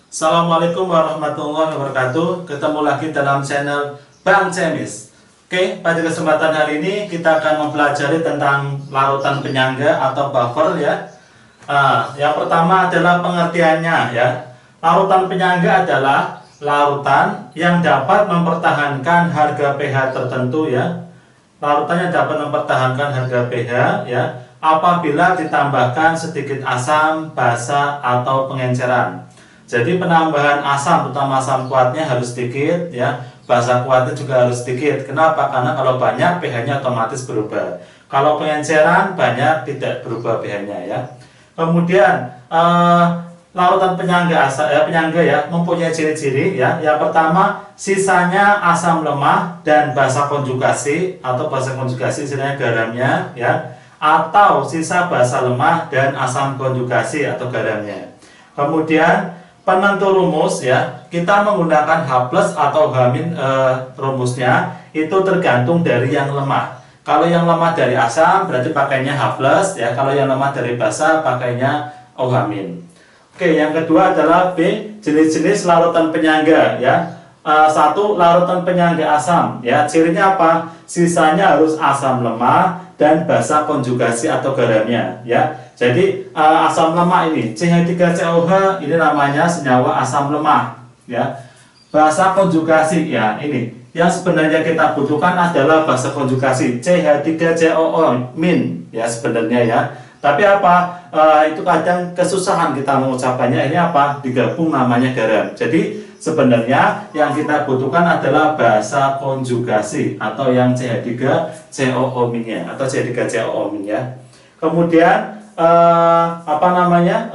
Assalamualaikum warahmatullahi wabarakatuh. Ketemu lagi dalam channel Bang Cemis. Oke, pada kesempatan hari ini kita akan mempelajari tentang larutan penyangga atau buffer ya. Yang pertama adalah pengertiannya ya. Larutan penyangga adalah larutan yang dapat mempertahankan harga pH tertentu ya. Larutan yang dapat mempertahankan harga pH ya apabila ditambahkan sedikit asam, basa atau pengenceran. Jadi penambahan asam, terutama asam kuatnya harus sedikit ya, basa kuatnya juga harus sedikit. Kenapa? Karena kalau banyak pH-nya otomatis berubah. Kalau pengenceran banyak tidak berubah pH-nya ya. Kemudian larutan penyangga ya mempunyai ciri-ciri ya. Yang pertama, sisanya asam lemah dan basa konjugasi atau basa konjugasi istilahnya garamnya ya, atau sisa basa lemah dan asam konjugasi atau garamnya. Kemudian penentu rumus ya, kita menggunakan H+ atau H- rumusnya itu tergantung dari yang lemah. Kalau yang lemah dari asam berarti pakainya H+ ya, kalau yang lemah dari basa pakainya OH-. Oke, yang kedua adalah B, jenis-jenis larutan penyangga ya. Satu, larutan penyangga asam ya, cirinya apa? Sisanya harus asam lemah dan basa konjugasi atau garamnya ya. Jadi asam lemah ini CH3COH ini namanya senyawa asam lemah ya. Basa konjugasi ya, ini yang sebenarnya kita butuhkan adalah basa konjugasi CH3COO- ya sebenarnya ya. Tapi apa? Itu kadang kesusahan kita mengucapkannya, ini apa? Digabung namanya garam. Jadi sebenarnya yang kita butuhkan adalah basa konjugasi atau yang CH3COO- atau CH3COO- ya. Kemudian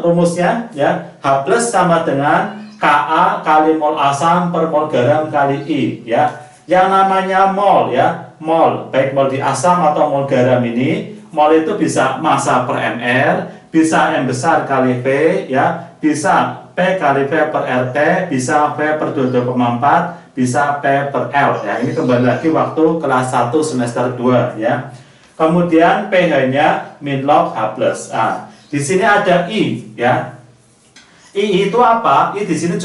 rumusnya ya, H+ sama dengan Ka kali mol asam per mol garam kali I ya. Yang namanya mol ya, mol baik mol di asam atau mol garam ini, mol itu bisa massa per ml, bisa M besar kali V ya, bisa P kali V per RT, bisa V per 22,4, bisa P per L ya. Ini kembali lagi waktu kelas 1 semester 2 ya. Kemudian pH-nya min log H+. Di sini ada I ya. I itu apa? I di sini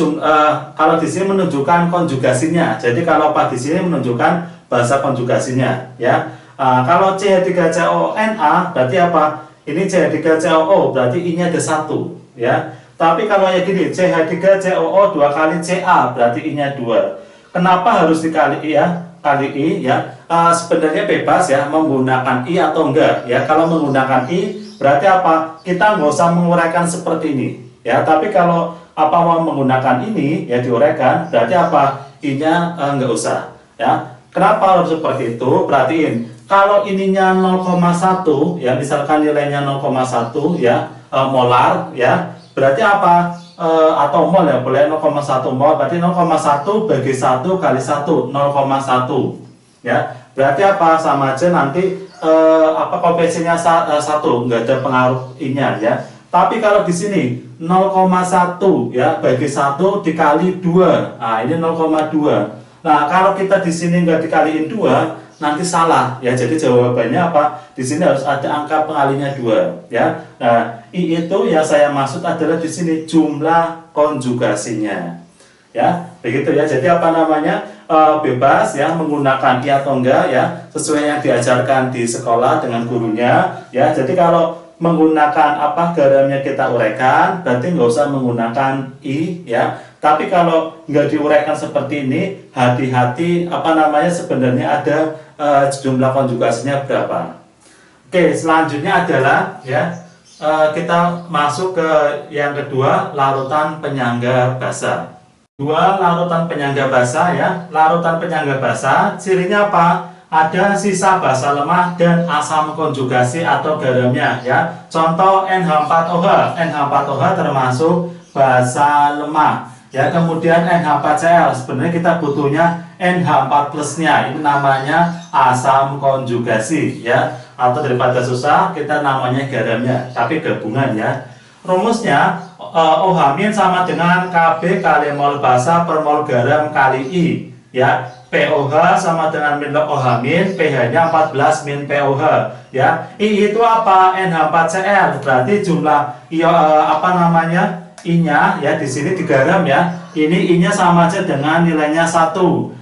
kalau di sini menunjukkan konjugasinya. Jadi kalau Pak di sini menunjukkan bahasa konjugasinya ya. Kalau CH3CONA berarti apa? Ini CH3COO berarti I-nya ada 1 ya. Tapi kalau yang gini CH3COO 2 kali Ca berarti I-nya 2. Kenapa harus dikali I ya? Kali I ya. Sebenarnya bebas ya menggunakan I atau enggak ya. Kalau menggunakan I berarti apa? Kita nggak usah menguraikan seperti ini ya. Tapi kalau mau menggunakan ini ya diuraikan, berarti apa? I-nya nggak usah ya. Kenapa harus seperti itu? Perhatiin, kalau ininya 0,1 ya, misalkan nilainya 0,1 ya, molar ya, berarti apa? Atau mol ya, boleh 0,1 mol, berarti 0,1 bagi 1 kali 1, 0,1 ya. Berarti apa? Sama aja nanti koefisiennya 1, nggak ada pengaruh I-nya ya. Tapi kalau di sini 0,1 ya bagi 1 dikali 2. Nah, ini 0,2. Nah, kalau kita di sini nggak dikaliin 2, nanti salah ya. Jadi jawabannya apa? Di sini harus ada angka pengalinya 2 ya. Nah, I itu yang saya maksud adalah di sini jumlah konjugasinya. Ya, begitu ya. Jadi bebas ya menggunakan I atau enggak ya, sesuai yang diajarkan di sekolah dengan gurunya ya. Jadi kalau menggunakan garamnya kita uraikan, berarti nggak usah menggunakan I ya. Tapi kalau nggak diuraikan seperti ini, hati-hati sebenarnya ada jumlah konjugasinya berapa. Oke, selanjutnya adalah ya kita masuk ke yang kedua, larutan penyangga basa. Dua, larutan penyangga basa ya. Larutan penyangga basa cirinya apa? Ada sisa basa lemah dan asam konjugasi atau garamnya ya. Contoh NH4OH. NH4OH termasuk basa lemah ya. Kemudian NH4Cl, sebenarnya kita butuhnya NH4 plusnya, ini namanya asam konjugasi ya. Atau daripada susah kita namanya garamnya, tapi gabungan ya. Rumusnya OH- sama dengan Kb kali mol basa per mol garam kali I ya. POH sama dengan min log OH-, pH-nya 14 min POH ya. I itu apa? NH4Cl, berarti jumlah I-nya ya di sini di garam ya. Ini I-nya sama aja dengan nilainya 1.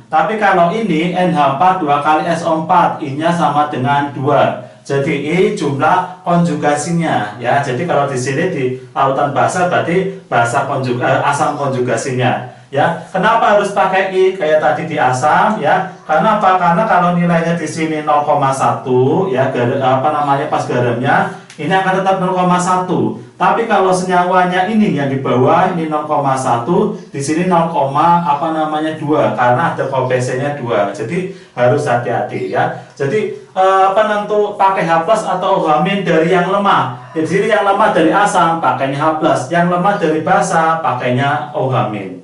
Tapi kalau ini NH4 2 kali SO4, I-nya sama dengan 2. Jadi I jumlah konjugasinya ya. Jadi kalau di sini di larutan basa berarti asam konjugasinya. Ya, kenapa harus pakai I kayak tadi di asam ya? Karena apa? Karena kalau nilainya di sini 0,1 ya, pas garamnya ini akan tetap 0,1. Tapi kalau senyawanya ini yang di bawah ini 0,1, di sini 0, 2 karena ada koefisiennya 2. Jadi harus hati-hati ya. Jadi penentu pakai H+ atau OH- dari yang lemah. Di sini yang lemah dari asam pakainya H+, yang lemah dari basa pakainya OH-.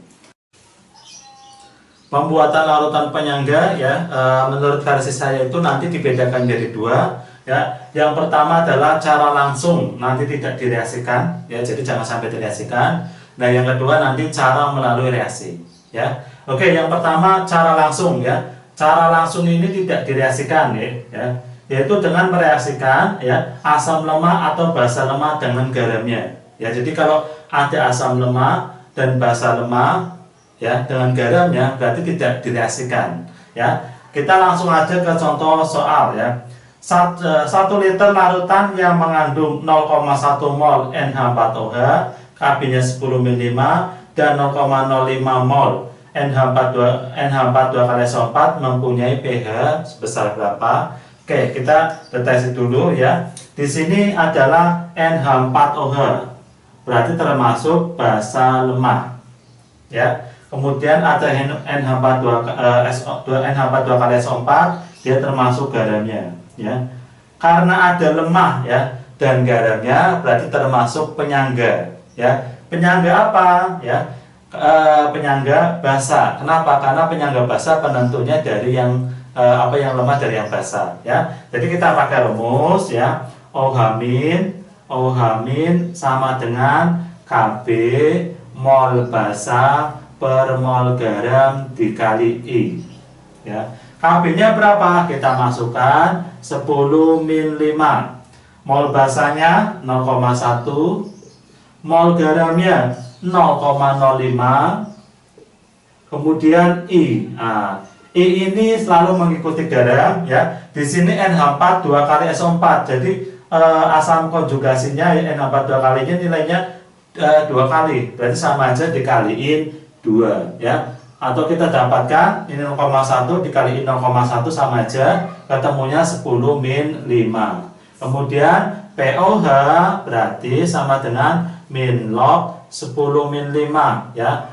Pembuatan larutan penyangga ya, menurut versi saya itu nanti dibedakan jadi 2 ya. Yang pertama adalah cara langsung, nanti tidak direaksikan ya, jadi jangan sampai direaksikan. Nah, yang kedua nanti cara melalui reaksi ya. Oke, yang pertama cara langsung ya. Cara langsung ini tidak direaksikan ya, yaitu dengan mereaksikan ya asam lemah atau basa lemah dengan garamnya ya. Jadi kalau ada asam lemah dan basa lemah ya dengan garamnya berarti tidak direaksikan ya. Kita langsung aja ke contoh soal ya. 1 liter larutan yang mengandung 0,1 mol NH4OH, Kb-nya 10 ml dan 0,05 mol NH4 2 kali SO4 mempunyai pH sebesar berapa? Oke, kita deteksi dulu ya. Di sini adalah NH4OH, berarti termasuk basa lemah ya. Kemudian ada NH4 2 kali SO4, dia termasuk garamnya ya. Karena ada lemah ya dan garamnya berarti termasuk penyangga ya. Penyangga apa ya? Penyangga basa. Kenapa? Karena penyangga basa penentunya dari yang yang lemah dari yang basa ya. Jadi kita pakai rumus ya. OH- sama dengan Kb mol basa per mol garam dikali I ya. Kb-nya berapa? Kita masukkan 10 min 5. Mol basanya 0,1, mol garamnya 0,05. Kemudian I. I ini selalu mengikuti garam ya. Di sini NH4 2 kali SO4. Jadi asam konjugasinya ya, NH4 2 kalinya nilainya 2 kali. Berarti sama aja dikaliin 2 ya. Atau kita dapatkan ini 0,1 dikaliin 0,1 sama aja, ketemunya 10 min 5. Kemudian POH berarti sama dengan min log 10 min 5 ya.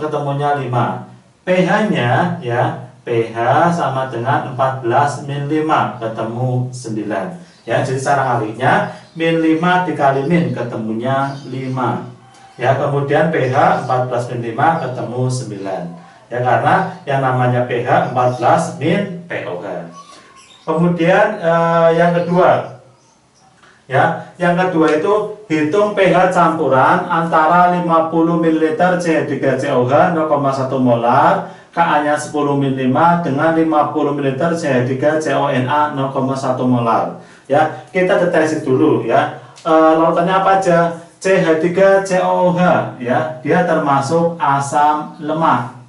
Ketemunya 5. pH-nya ya, pH sama dengan 14 min 5, ketemu 9 ya. Jadi cara ngalinya min 5 dikali min ketemunya 5 ya. Kemudian pH 14 min 5 ketemu 9 ya, karena yang namanya pH 14 min POH. Kemudian yang kedua ya, yang kedua itu hitung pH campuran antara 50 ml CH3COH 0,1 molar, Ka-nya 10 min 5 dengan 50 ml CH3CONa 0,1 molar ya. Kita deteksi dulu ya. Larutannya apa aja? CH3COOH ya, dia termasuk asam lemah.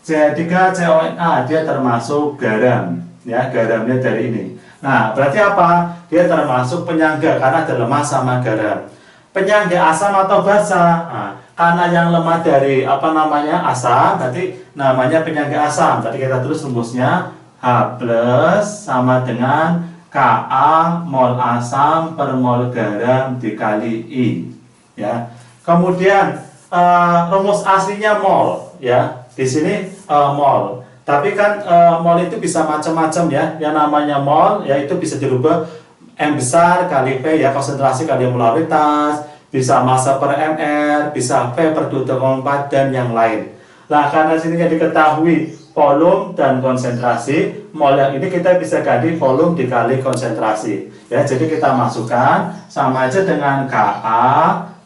CH3CONa dia termasuk garam ya, garamnya dari ini. Nah, berarti apa? Dia termasuk penyangga karena ada lemah sama garam. Penyangga asam atau basa? Nah, karena yang lemah dari asam, berarti namanya penyangga asam. Tadi kita tulis rumusnya H+ sama dengan Ka mol asam per mol garam dikali I ya. Kemudian rumus aslinya mol ya. Di sini mol. Tapi kan mol itu bisa macam-macam ya. Yang namanya mol ya itu bisa dirubah M besar kali P ya, konsentrasi kali molaritas, bisa massa per ml, bisa V per 2,4 dan yang lain. Nah, karena sini diketahui volume dan konsentrasi, mol yang ini kita bisa ganti volume dikali konsentrasi ya. Jadi kita masukkan sama aja dengan Ka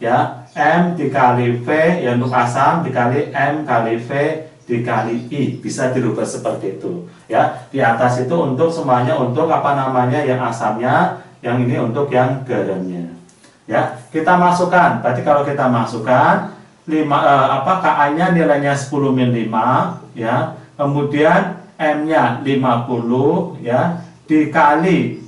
ya, M dikali V ya untuk asam dikali M kali V dikali I, bisa dirubah seperti itu ya. Di atas itu untuk semuanya untuk yang asamnya, yang ini untuk yang garamnya ya. Kita masukkan. Berarti kalau kita masukkan Ka-nya nilainya 10 min 5 ya. Kemudian M-nya 50 ya, dikali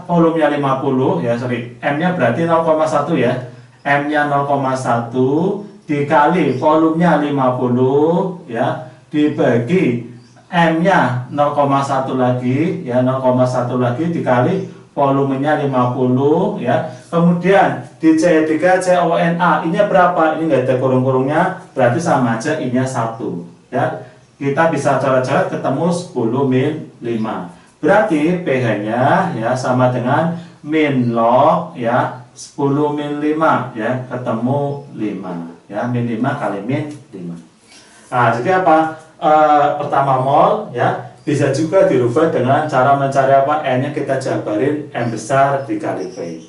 volumenya 50 ya, sorry. M-nya berarti 0,1 ya. M-nya 0,1 dikali volumenya 50 ya, dibagi M-nya 0,1 lagi ya, 0,1 lagi dikali volumenya 50 ya. Kemudian di C3CONA ini berapa? Ini enggak ada kurung-kurungnya, berarti sama aja I-nya 1 ya. Kita bisa coret-coret ketemu 10 min 5. Berarti pH-nya ya sama dengan min log ya 10 min 5 ya, ketemu 5 ya, min 5 kali min 5. Nah, jadi apa? Pertama mol ya, bisa juga dirubah dengan cara mencari apa? N-nya kita jabarin M besar dikali V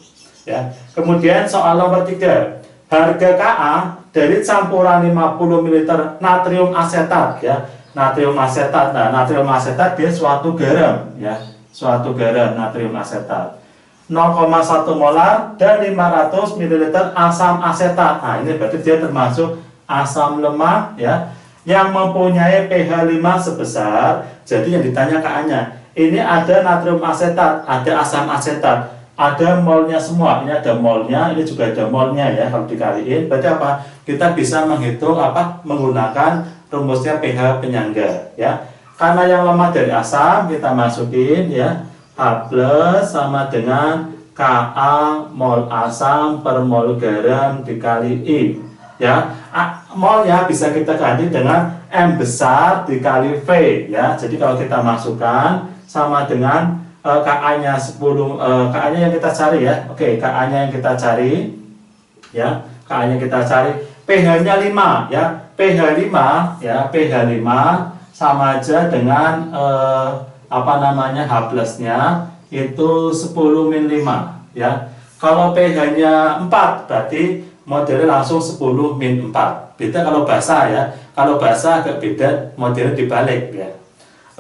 ya. Kemudian soal nomor 3, harga Ka dari campuran 50 ml natrium asetat ya. Natrium asetat. Nah, natrium asetat dia suatu garam ya, suatu garam natrium asetat. 0,1 molar dan 500 ml asam asetat. Nah, ini berarti dia termasuk asam lemak ya, yang mempunyai pH 5 sebesar. Jadi yang ditanya Ka-nya, ini ada natrium asetat, ada asam asetat, ada molnya semua. Ini ada molnya, ini juga ada molnya ya. Kalau dikaliin, berarti apa? Kita bisa menghitung apa? Menggunakan rumusnya pH penyangga ya. Karena yang lemah dari asam kita masukin ya, H plus sama dengan Ka mol asam per mol garam dikali I ya. Molnya bisa kita ganti dengan M besar dikali V ya. Jadi kalau kita masukkan sama dengan Ka-nya 10, Ka-nya yang kita cari ya. Oke, Ka-nya yang kita cari ya. Ka-nya kita cari, pH-nya 5 ya. pH 5 ya, pH 5 sama aja dengan H plusnya itu 10 min 5 ya. Kalau pH-nya 4 berarti modelnya langsung 10 min 4. Beda kalau basah ya. Kalau basah agak beda, modelnya dibalik ya.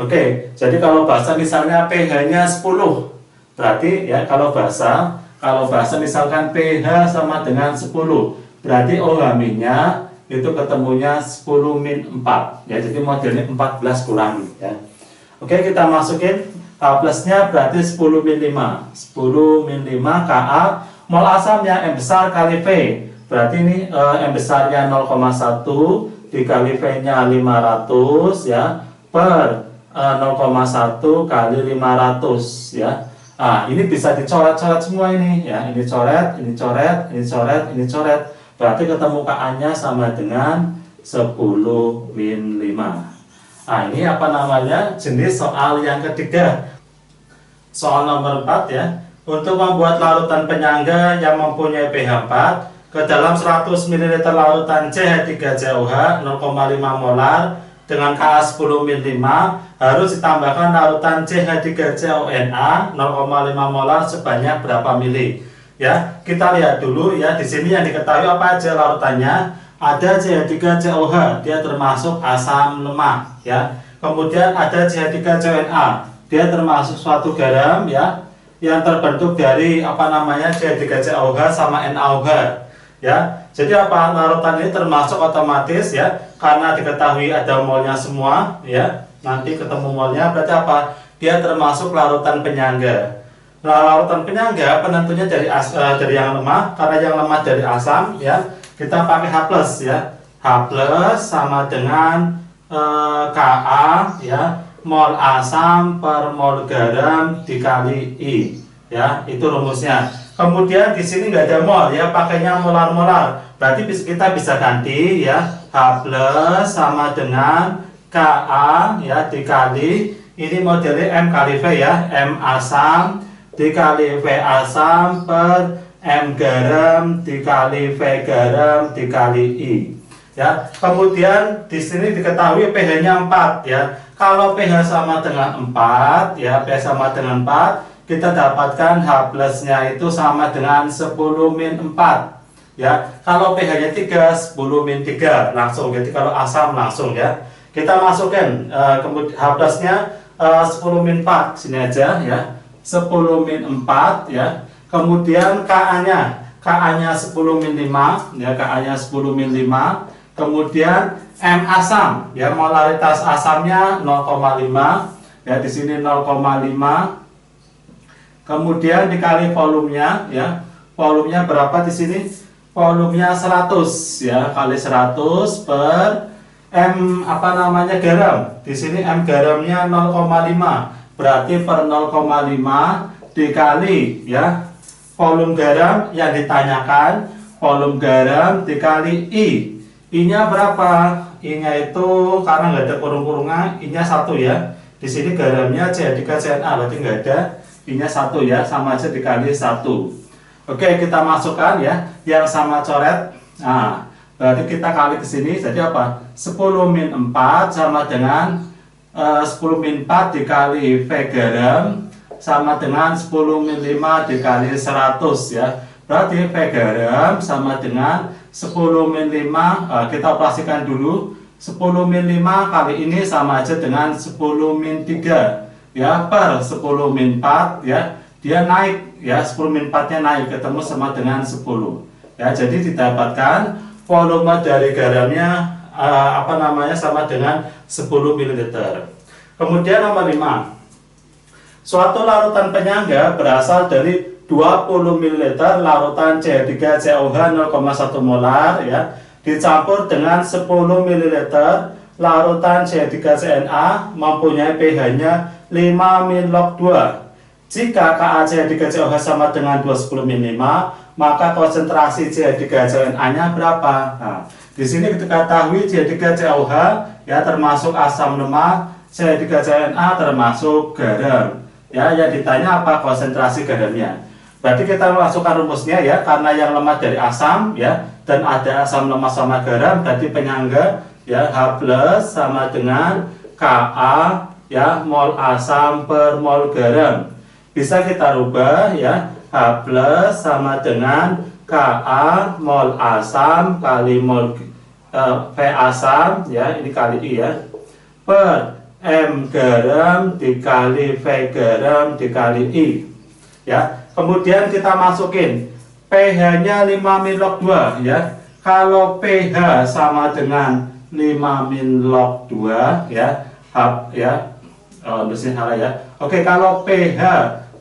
Oke, jadi kalau basah misalnya pH-nya 10, berarti ya kalau basah misalkan pH sama dengan 10, berarti OH-nya itu ketemunya 10 min 4 ya. Jadi modelnya 14 kurangi ya. Oke, kita masukin H plusnya berarti 10 min 5. 10 min 5 Ka, mol asamnya M besar kali V. Berarti ini M besarnya 0,1 dikali V-nya 500 ya, per 0,1 kali 500 ya. Nah, ini bisa dicoret-coret semua ini ya. Ini coret, ini coret, ini coret, ini coret. Berarti ketemu Ka-nya sama dengan 10 min 5. Nah, ini apa namanya? Jenis soal yang ketiga. Soal nomor 4 ya. Untuk membuat larutan penyangga yang mempunyai pH 4 ke dalam 100 ml larutan CH3COH 0,5 molar dengan Ka 10 min 5 harus ditambahkan larutan CH3CONA 0,5 molar sebanyak berapa mili. Ya, kita lihat dulu ya. Di sini yang diketahui apa aja larutannya. Ada CH3COH, dia termasuk asam lemak ya. Kemudian ada CH3CONA, dia termasuk suatu garam ya, yang terbentuk dari apa namanya CH3COH sama NaOH ya. Jadi apa, larutan ini termasuk otomatis ya, karena diketahui ada molnya semua ya. Nanti ketemu molnya, berarti apa? Dia termasuk larutan penyangga. Nah, larutan penyangga penentunya dari yang lemah, karena yang lemah dari asam ya. Kita pakai H plus ya. H plus sama dengan Ka ya, mol asam per mol garam dikali I ya. Itu rumusnya. Kemudian di sini nggak ada mol ya, pakainya molar-molar. Berarti kita bisa ganti ya. H plus sama dengan Ka ya dikali, ini modelnya M kali V ya, M asam dikali V asam per M garam dikali V garam dikali I ya. Kemudian di sini diketahui pH-nya 4 ya. Kalau pH sama dengan 4 ya, pH sama dengan 4, kita dapatkan H plusnya itu sama dengan 10 min 4 ya. Kalau pH-nya 3, 10 min 3 langsung. Jadi kalau asam langsung ya. Kita masukkan kemudian H plusnya 10 min 4 sini aja ya. 10 min 4 ya. Kemudian Ka-nya 10 min 5 ya, Ka-nya 10 min 5. Kemudian M asam ya, molaritas asamnya 0,5 ya, di sini 0,5. Kemudian dikali volumenya ya. Volumenya berapa di sini? Volumenya 100 ya, kali 100 per M garam. Di sini M garamnya 0,5. Berarti per 0,5 dikali ya volume garam yang ditanyakan, volume garam dikali I. I-nya berapa? I-nya itu karena nggak ada kurung-kurungnya, I-nya 1 ya. Di sini garamnya CH3CNA, berarti nggak ada. I-nya 1 ya, sama aja dikali 1. Oke, kita masukkan ya, yang sama coret. Nah, berarti kita kali ke sini, jadi apa? 10 min 4 sama dengan 10 min 4 dikali V garam sama dengan 10 min 5 dikali 100 ya. Berarti V garam sama dengan 10 min 5, kita operasikan dulu. 10 min 5 kali ini sama aja dengan 10 min 3 ya, per 10 min 4 ya. Dia naik ya, 10 min 4 nya naik, ketemu sama dengan 10 ya. Jadi didapatkan volume dari garamnya sama dengan 10 ml. Kemudian nomor 5. Suatu larutan penyangga berasal dari 20 ml larutan CH3COH 0,1 molar ya, dicampur dengan 10 ml larutan CH3CNA mempunyai pH-nya 5 min log 2. Jika KaCH3COH sama dengan 210 min 5, maka konsentrasi CH3CNA-nya berapa? Nah, di sini kita ketahui CH3COH ya termasuk asam lemak, CH3CNA termasuk garam. Ya, yang ditanya apa? Konsentrasi garamnya. Berarti kita masukkan rumusnya ya, karena yang lemah dari asam ya, dan ada asam lemak sama garam, berarti penyangga ya H+ sama dengan Ka ya mol asam per mol garam. Bisa kita rubah ya, H+ sama dengan Ka mol asam kali mol V asam ya, ini kali I ya, per M garam dikali V garam dikali I ya. Kemudian kita masukin pH-nya 5 min log 2 ya. Kalau pH sama dengan 5 min log 2 ya, salah ya. Oke, kalau pH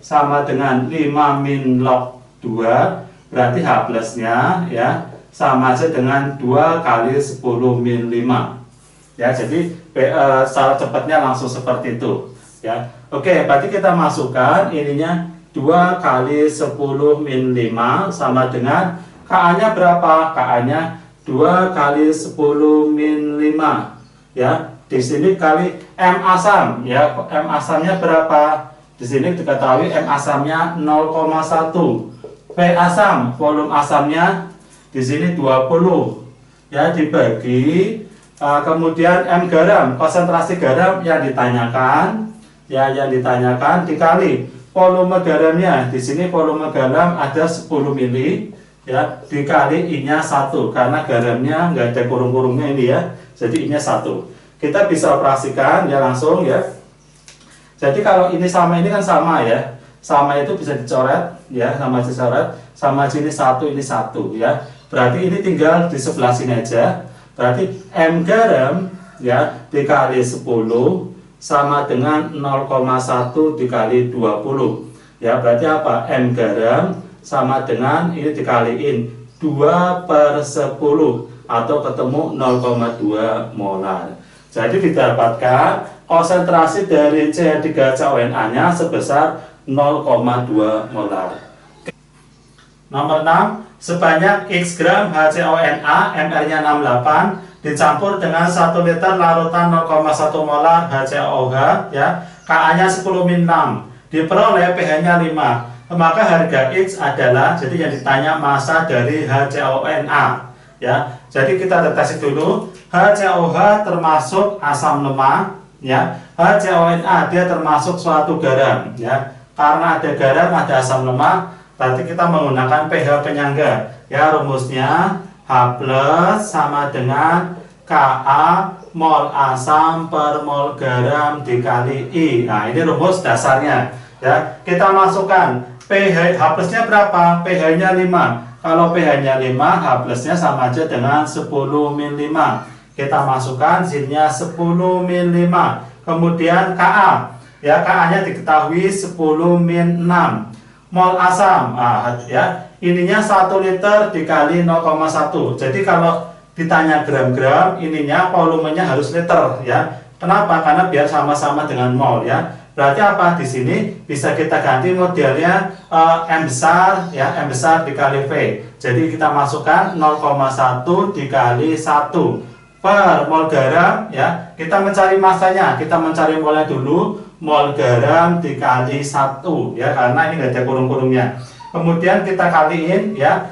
sama dengan 5 min log 2, berarti H+-nya ya sama aja dengan 2 kali 10 min 5 ya. Jadi cara cepatnya langsung seperti itu ya. Oke, berarti kita masukkan ininya 2 kali 10 min 5 sama dengan Ka-nya berapa? Ka-nya 2 kali 10 min 5 ya. Di sini kali M asam ya. M asamnya berapa? Di sini diketahui M asamnya 0,1. V asam, volume asamnya di sini 20 ya, dibagi kemudian M garam, konsentrasi garam yang ditanyakan ya, dikali volume garamnya. Di sini volume garam ada 10 mili ya, dikali I-nya 1 karena garamnya nggak ada kurung-kurungnya ini ya, jadi I-nya 1. Kita bisa operasikan ya langsung ya. Jadi kalau ini sama ini kan sama ya, sama itu bisa dicoret ya, sama dicoret, sama sini 1 ini 1 ya. Berarti ini tinggal di sebelah sini aja. Berarti M garam ya dikali 10 sama dengan 0,1 dikali 20 ya. Berarti apa? M garam sama dengan ini dikaliin 2 per 10 atau ketemu 0,2 molar. Jadi didapatkan konsentrasi dari CH3CONA nya sebesar 0,2 molar. Nomor 6, sebanyak X gram HCONA MR-nya 68 dicampur dengan 1 liter larutan 0,1 molar HCOH ya, Ka-nya 10 min 6, diperoleh pH-nya 5. Maka harga X adalah, jadi yang ditanya massa dari HCONA ya. Jadi kita deteksi dulu, HCOH termasuk asam lemak ya, HCONA dia termasuk suatu garam ya. Karena ada garam, ada asam lemak, berarti kita menggunakan pH penyangga ya. Rumusnya H+ sama dengan Ka mol asam per mol garam dikali I. Nah, ini rumus dasarnya Ya, kita masukkan pH, H plusnya berapa? pH-nya 5. Kalau pH-nya 5, H plusnya sama aja dengan 10 min 5. Kita masukkan zinnya 10 min 5. Kemudian Ka. Ya, Ka-nya diketahui 10 min 6. Mol asam. Ya, ininya 1 liter dikali 0,1. Jadi kalau ditanya gram-gram, ininya volumenya harus liter ya. Kenapa? Karena biar sama-sama dengan mol ya. Berarti apa? Di sini bisa kita ganti modelnya M besar ya, M besar dikali V. Jadi kita masukkan 0,1 dikali 1 per mol garam ya. Kita mencari masanya, kita mencari molnya dulu. Mol garam dikali 1 ya, karena ini nggak ada kurung-kurungnya. Kemudian kita kaliin ya,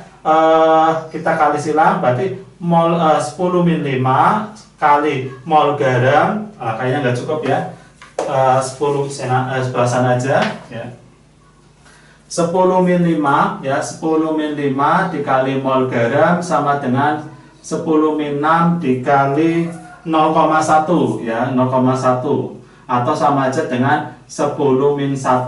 kita kali silang, berarti mol 10 min 5 kali mol garam, kayaknya nggak cukup ya. 10 sebelah sana aja ya. 10 min 5 ya, 10 min 5 dikali mol garam sama dengan 10 min 6 dikali 0,1 ya, 0,1 atau sama aja dengan 10 min 1.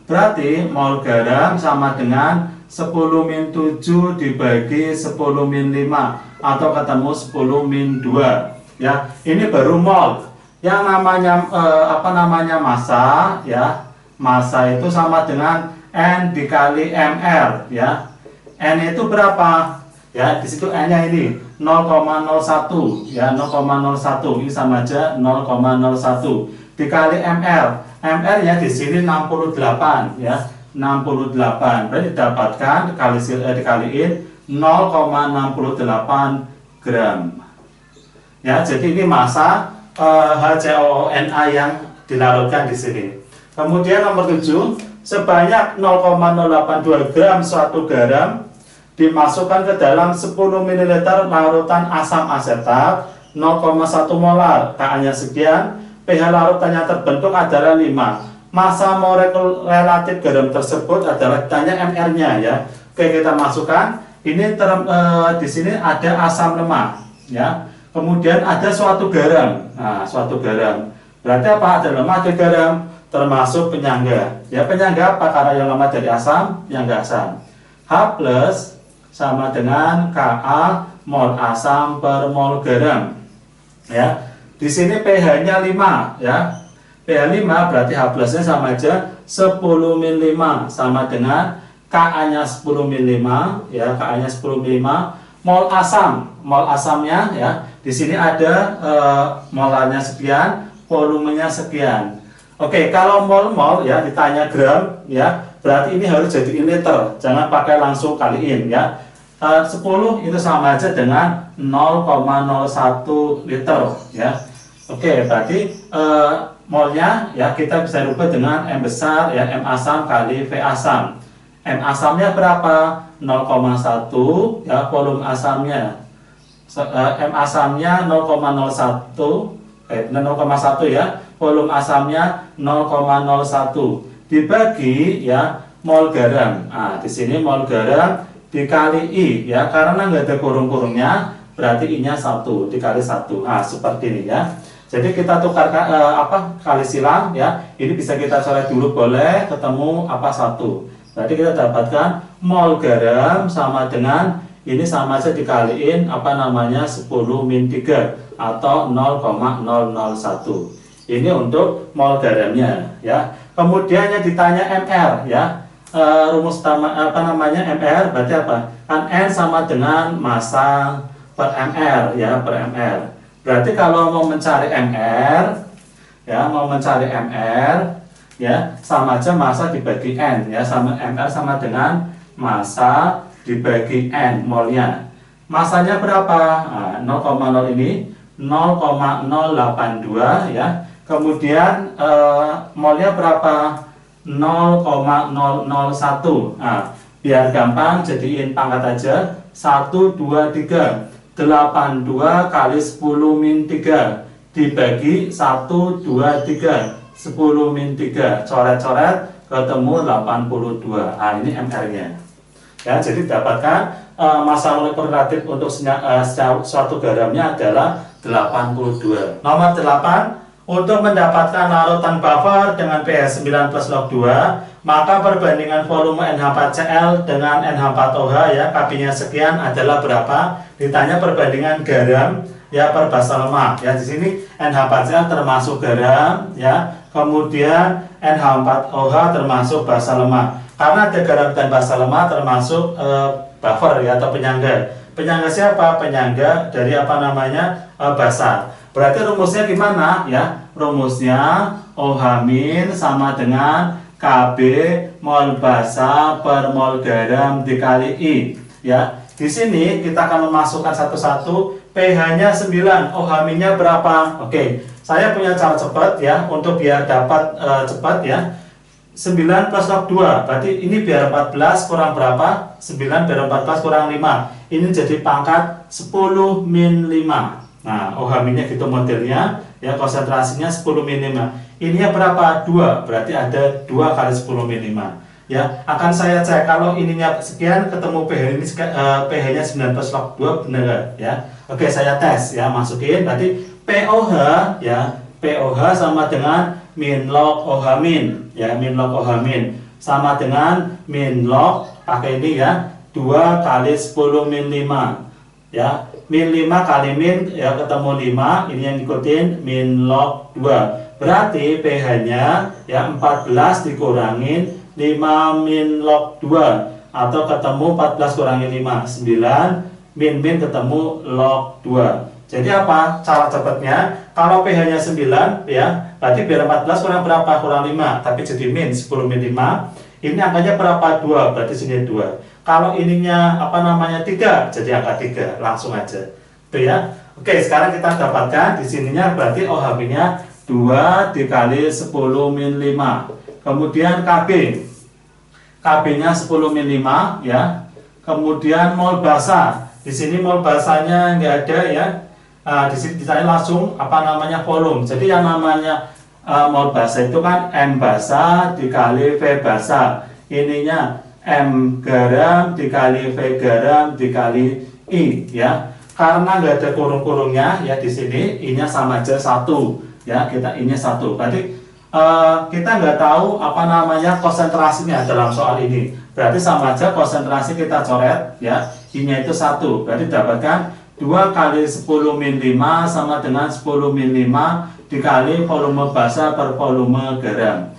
Berarti mol garam sama dengan 10 min 7 dibagi 10 min 5 atau ketemu 10 min 2 ya. Ini baru mol. Yang namanya massa ya. Massa itu sama dengan N dikali mR ya. N itu berapa? Ya, di situ N-nya ini 0,01 ya, 0,01. Ini sama aja 0,01 dikali mR. mR-nya di sini 68 ya, 68. Berarti didapatkan dikaliin 0,68 gram. Ya, jadi ini massa HCOONA yang dilarutkan di sini. Kemudian nomor 7, sebanyak 0,082 gram suatu garam dimasukkan ke dalam 10 ml larutan asam asetat 0,1 molar. Ka-nya sekian, pH larutannya terbentuk adalah 5. Massa molekul relatif garam tersebut adalah, tanya mR-nya ya. Oke, kita masukkan. Ini di sini ada asam lemak ya. Kemudian ada suatu garam. Nah, suatu garam. Berarti apa? Ada lemak, ada garam, termasuk penyangga. Ya, penyangga apa? Karena yang lemak dari asam, penyangga asam. H plus sama dengan Ka mol asam per mol garam. Ya. Di sini pH-nya 5 ya. pH 5 berarti H plusnya sama aja 10 min 5 sama dengan Ka-nya 10 min 5 ya, Ka-nya 10 min 5 mol asam. Mol asamnya ya. Di sini ada molarnya sekian, volumenya sekian. Oke, kalau mol-mol ya ditanya gram ya, berarti ini harus jadi liter. Jangan pakai langsung kaliin ya. 10 itu sama aja dengan 0,01 liter ya. Oke, berarti molnya ya kita bisa rubah dengan M besar ya, M asam kali V asam. M asamnya berapa? 0,1 ya, volume asamnya M asamnya 0,01 ya, volume asamnya 0,01 dibagi ya mol garam. Nah, di sini mol garam dikali I ya, karena nggak ada kurung-kurungnya, berarti I-nya 1 dikali 1. Nah, seperti ini ya. Jadi kita tukar kali silang ya. Ini bisa kita coret dulu boleh, ketemu 1. Berarti kita dapatkan mol garam sama dengan ini sama aja dikaliin 10 min 3 atau 0,001. Ini untuk mol garamnya ya. Kemudian yang ditanya mR ya. Rumus utama mR berarti apa? Kan N sama dengan massa per mR ya, per mR. Berarti kalau mau mencari mR ya, sama aja massa dibagi N ya, sama mR sama dengan massa dibagi N molnya. Masanya berapa? Nah, 0,0 ini 0,082 ya. Kemudian molnya berapa? 0,001. Nah, biar gampang jadiin pangkat aja. 1, 2, 3. 82 kali 10 min 3 dibagi 1, 2, 3. 10 min 3. Coret-coret ketemu 82. Nah, ini MR-nya. Ya, jadi dapatkan massa molekul relatif untuk suatu garamnya adalah 82. Nomor 8, Untuk mendapatkan larutan buffer dengan pH 9 plus log 2, maka perbandingan volume NH4Cl dengan NH4OH ya, Kb-nya sekian adalah berapa? Ditanya perbandingan garam ya per basa lemak. Ya, di sini NH4Cl termasuk garam ya, kemudian NH4OH termasuk basa lemak. Karena ada garam dan basa lemak termasuk buffer ya atau penyangga. Penyangga siapa? Penyangga dari apa namanya? Basa. Berarti rumusnya gimana ya? Rumusnya OH- sama dengan Kb mol basa per mol garam dikali I ya. Di sini kita akan memasukkan satu-satu. pH-nya 9, OH-nya berapa? Oke, saya punya cara cepat ya untuk biar dapat cepat ya. 9 plus log 2, berarti ini biar 14 kurang berapa? 9 biar 14 kurang 5. Ini jadi pangkat 10 min 5. Nah, OH-nya gitu modelnya, ya konsentrasinya 10 min 5. Ininya berapa? 2, berarti ada 2 kali 10 min 5. Ya, akan saya cek kalau ininya sekian ketemu pH ini pH-nya 9 plus log 2 benar ya. Oke, saya tes ya, masukin berarti POH ya, POH sama dengan min log OH min ya, min log OH min sama dengan min log pakai ini ya, 2 kali 10 min 5 ya. Min 5 kali min ya ketemu 5, ini yang ikutin min log 2. Berarti pH-nya ya 14 dikurangin 5 min log 2 atau ketemu 14 kurangi 5, 9 min ketemu log 2. Jadi apa cara cepatnya? Kalau pH-nya 9 ya, berarti biar 14 kurang berapa? Kurang 5, tapi jadi min 10 min 5. Ini angkanya berapa? 2, berarti sini 2. Kalau ininya apa namanya 3, jadi angka 3, langsung aja. Itu ya. Oke, sekarang kita dapatkan di sininya berarti OH-nya 2 dikali 10 min 5. Kemudian KB. KB-nya 10 min 5 ya. Kemudian mol basa. Di sini mol basanya nggak ada ya. Di sini ditanya langsung apa namanya volume. Jadi yang namanya mol basa itu kan M basa dikali V basa. Ininya M garam dikali V garam dikali I ya. Karena nggak ada kurung-kurungnya ya di sini, I-nya sama aja 1 ya, kita I-nya 1. Berarti kita nggak tahu apa namanya konsentrasinya dalam soal ini. Berarti sama aja konsentrasi kita coret ya, I-nya itu 1. Berarti dapatkan 2 kali 10 min 5 sama dengan 10 min 5 dikali volume basa per volume garam.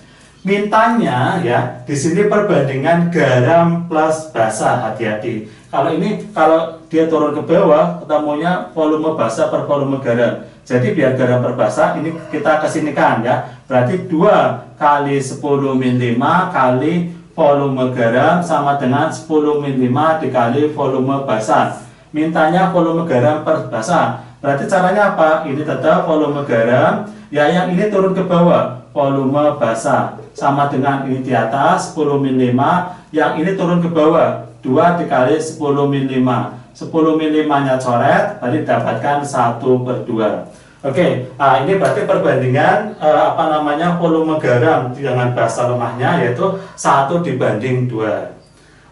Mintanya ya, di sini perbandingan garam plus basa, hati-hati. Kalau ini kalau dia turun ke bawah, ketemunya volume basa per volume garam. Jadi biar garam per basa ini kita kesinikan ya. Berarti 2 kali 10 min 5 kali volume garam sama dengan 10 min 5 dikali volume basa. Mintanya volume garam per basa. Berarti caranya apa? Ini tetap volume garam, ya yang ini turun ke bawah, volume basa. Sama dengan ini di atas 10 min 5, yang ini turun ke bawah 2 dikali 10 min 5. 10 min 5 nya coret, berarti dapatkan 1/2. Oke, ini berarti perbandingan apa namanya volume garam dengan basa lemahnya yaitu 1/2.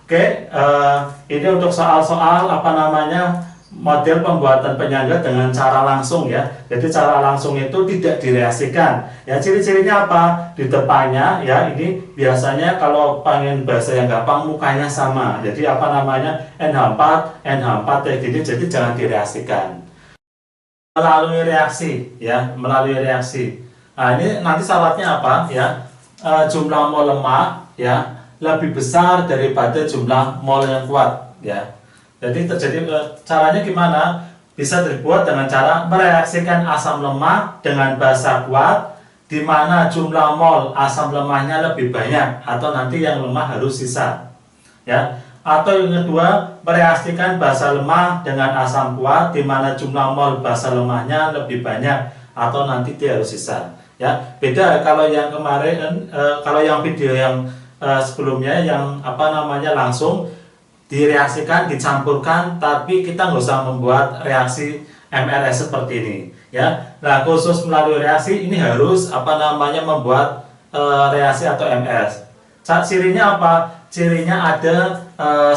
Oke, ini untuk soal-soal apa namanya model pembuatan penyangga dengan cara langsung ya. Jadi cara langsung itu tidak direaksikan. Ya, ciri-cirinya apa? Di depannya ya ini biasanya kalau pengen bahasa yang gampang mukanya sama. Jadi apa namanya NH4 kayak gini. Jadi jangan direaksikan. Melalui reaksi ya, melalui reaksi. Nah, ini nanti syaratnya apa ya? Jumlah mol lemak ya lebih besar daripada jumlah mol yang kuat ya. Jadi terjadi caranya gimana? Bisa dibuat dengan cara mereaksikan asam lemak dengan basa kuat, di mana jumlah mol asam lemahnya lebih banyak atau nanti yang lemah harus sisa. Ya. Atau yang kedua, mereaksikan basa lemah dengan asam kuat, di mana jumlah mol basa lemahnya lebih banyak atau nanti dia harus sisa. Ya, beda kalau yang kemarin, kalau yang video yang sebelumnya yang apa namanya langsung direaksikan, dicampurkan, tapi kita nggak usah membuat reaksi MRS seperti ini ya. Nah, khusus melalui reaksi ini harus apa namanya membuat reaksi atau MRS. Cirinya apa? Cirinya ada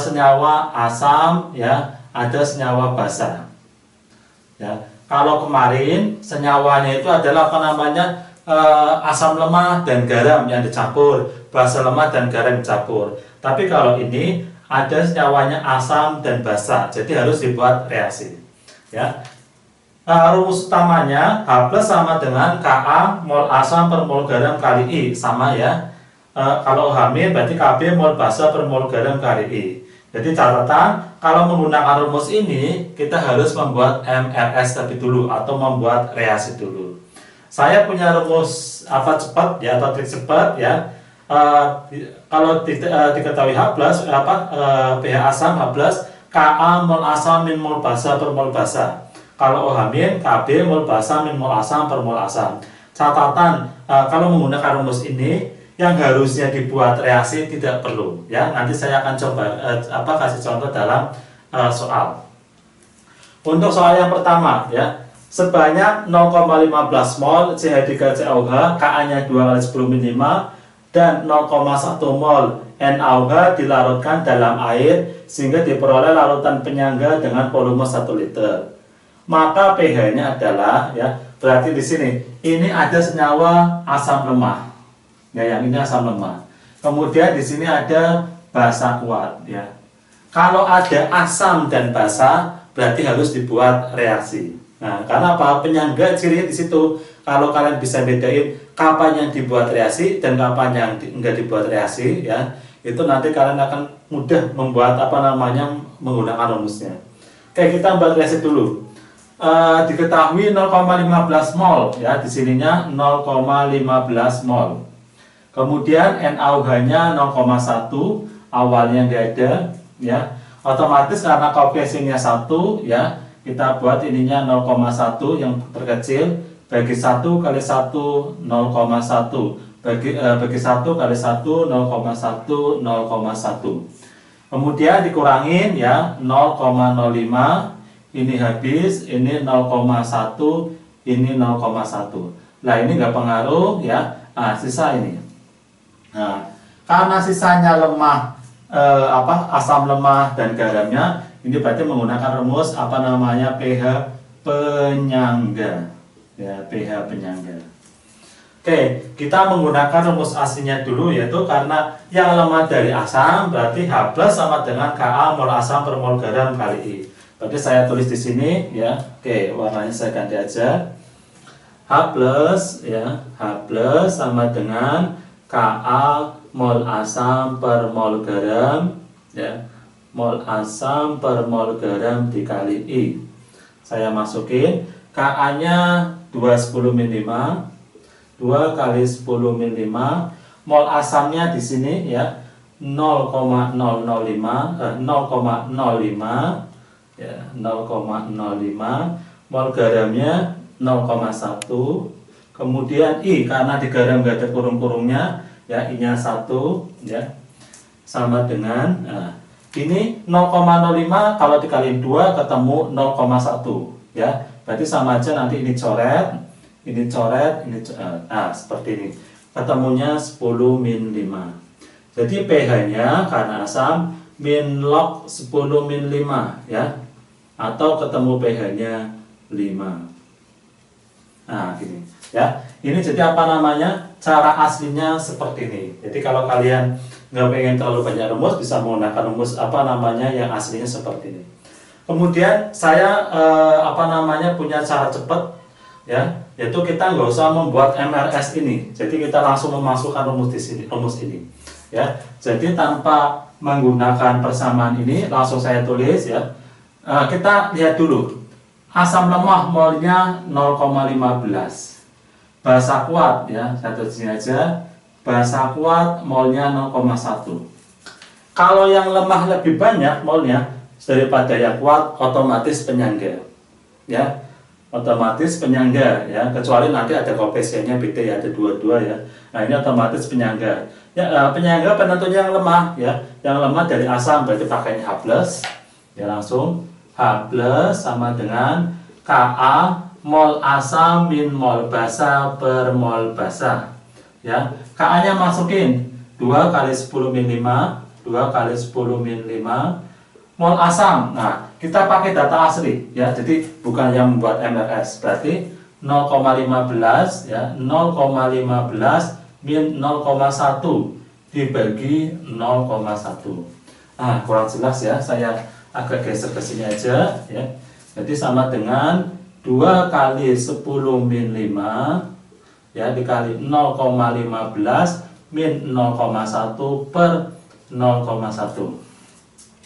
senyawa asam ya, ada senyawa basa ya. Kalau kemarin senyawanya itu adalah apa namanya, asam lemah dan garam yang dicampur, basa lemah dan garam dicampur. Tapi kalau ini ada senyawanya asam dan basa, jadi harus dibuat reaksi. Ya, rumus utamanya H plus sama dengan Ka mol asam per mol garam kali I, sama ya. Kalau H min berarti Kb mol basa per mol garam kali I. Jadi catatan, kalau menggunakan rumus ini kita harus membuat MRS terlebih dulu atau membuat reaksi dulu. Saya punya rumus apa cepat ya, atau trik cepat ya. Kalau diketahui H plus pH asam H plus Ka mol asam min mol basa per mol basa. Kalau OH min Kb mol basa min mol asam per mol asam. Catatan, kalau menggunakan rumus ini yang harusnya dibuat reaksi tidak perlu ya. Nanti saya akan coba kasih contoh dalam soal. Untuk soal yang pertama ya, sebanyak 0,15 mol CH3COH, Ka-nya 2 kali 10 min 5 dan 0,1 mol NaOH dilarutkan dalam air sehingga diperoleh larutan penyangga dengan volume 1 liter. Maka pH-nya adalah ya, berarti di sini ini ada senyawa asam lemah. Ya, yang ini asam lemah. Kemudian di sini ada basa kuat ya. Kalau ada asam dan basa berarti harus dibuat reaksi. Nah, karena apa? Penyangga cirinya di situ. Kalau kalian bisa bedain kapan yang dibuat reaksi dan kapan yang enggak dibuat reaksi ya, itu nanti kalian akan mudah membuat menggunakan rumusnya. Oke, kita buat reaksi dulu. Diketahui 0,15 mol ya, di sininya 0,15 mol. Kemudian NaOH-nya 0,1, awalnya nggak ada ya. Otomatis karena koefisiennya 1 ya, kita buat ininya 0,1 yang terkecil, bagi 1 kali 1 0,1, bagi 1 kali 1 0,1 0,1. Kemudian dikurangin ya, 0,05, ini habis, ini 0,1, ini 0,1. Nah, ini nggak pengaruh ya. Nah, sisa ini. Nah, karena sisanya lemah, asam lemah dan garamnya, ini berarti menggunakan rumus pH penyangga. Ya, pH penyangga. Oke, kita menggunakan rumus aslinya dulu, yaitu karena yang lemah dari asam berarti H plus sama dengan Ka mol asam per mol garam kali I. Berarti saya tulis di sini ya. Oke, warnanya saya ganti aja. H plus ya, H plus sama dengan Ka mol asam per mol garam ya. Mol asam per mol garam dikali I. Saya masukin Ka-nya 210 min 5. 2 kali 10 min 5. Mol asamnya di sini ya 0,005 ya, 0,05. Mol garamnya 0,1. Kemudian I, karena di garam nggak ada kurung-kurungnya ya, I-nya 1 ya, sama dengan ini 0,05 kalau dikaliin 2 ketemu 0,1 ya. Berarti sama aja, nanti ini coret, ini coret, ini seperti ini. Ketemunya 10 min 5. Jadi pH-nya karena asam min log 10 min 5 ya. Atau ketemu pH-nya 5. Nah, gini ya. Ini jadi cara aslinya seperti ini. Jadi kalau kalian nggak pengen terlalu banyak rumus, bisa menggunakan rumus yang aslinya seperti ini. Kemudian saya punya cara cepat ya, yaitu kita nggak usah membuat MRS ini. Jadi kita langsung memasukkan rumus ini ya. Jadi tanpa menggunakan persamaan ini, langsung saya tulis ya. Kita lihat dulu. Asam lemah molnya 0,15. Basa kuat ya, saya tulis sini aja. Basa kuat molnya 0,1. Kalau yang lemah lebih banyak molnya daripada yang kuat, otomatis penyangga ya, otomatis penyangga ya, kecuali nanti ada koefisiennya beda ya, ada 22 ya. Nah, ini otomatis penyangga ya. Penyangga penentunya yang lemah ya, yang lemah dari asam berarti pakai H plus ya, langsung H plus sama dengan Ka mol asam min mol basa per mol basa ya. Ka nya masukin 2 kali 10 min 5, 2 kali 10 min 5 mol asam. Nah, kita pakai data asli ya. Jadi bukan yang membuat MRS. Berarti 0,15 ya, 0,15 min 0,1 dibagi 0,1. Ah, kurang jelas ya. Saya agak geser ke sini aja ya. Jadi sama dengan 2 kali 10 min 5 ya dikali 0,15 min 0,1 per 0,1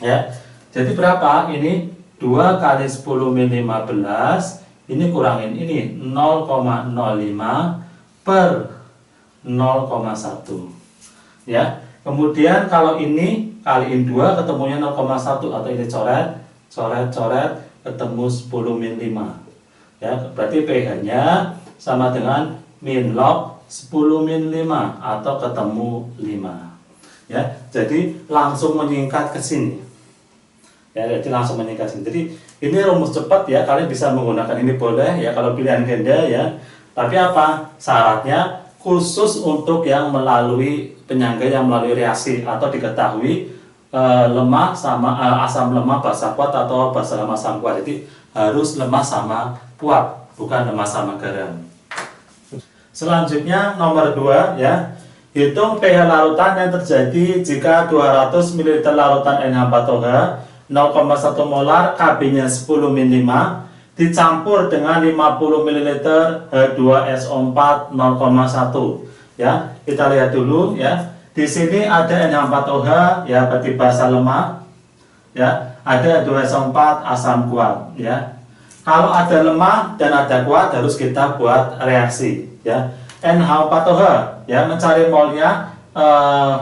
ya. Jadi berapa ini? 2 kali 10 min 15 ini kurangin ini 0,05 per 0,1 ya. Kemudian kalau ini kaliin 2 ketemunya 0,1 atau ini coret ketemu 10 min 5 ya. Berarti pH nya sama dengan min log 10 min 5 atau ketemu 5 ya. Jadi langsung menyingkat ke sini ya. Jadi langsung menyingkat sini. Jadi ini rumus cepat ya, kalian bisa menggunakan ini boleh ya kalau pilihan ganda ya. Tapi apa syaratnya? Khusus untuk yang melalui penyangga yang melalui reaksi atau diketahui lemah sama asam lemah basa kuat atau basa lemah asam kuat. Jadi harus lemah sama kuat, bukan lemah sama garam. Selanjutnya nomor 2 ya. Hitung pH larutan yang terjadi jika 200 ml larutan NH4OH 0,1 molar, Kb-nya 10 min 5 dicampur dengan 50 ml H2SO4 0,1 ya. Kita lihat dulu ya. Di sini ada NH4OH ya, berarti basa lemah ya. Ada H2SO4 asam kuat ya. Kalau ada lemah dan ada kuat harus kita buat reaksi ya. NH4OH ya, mencari molnya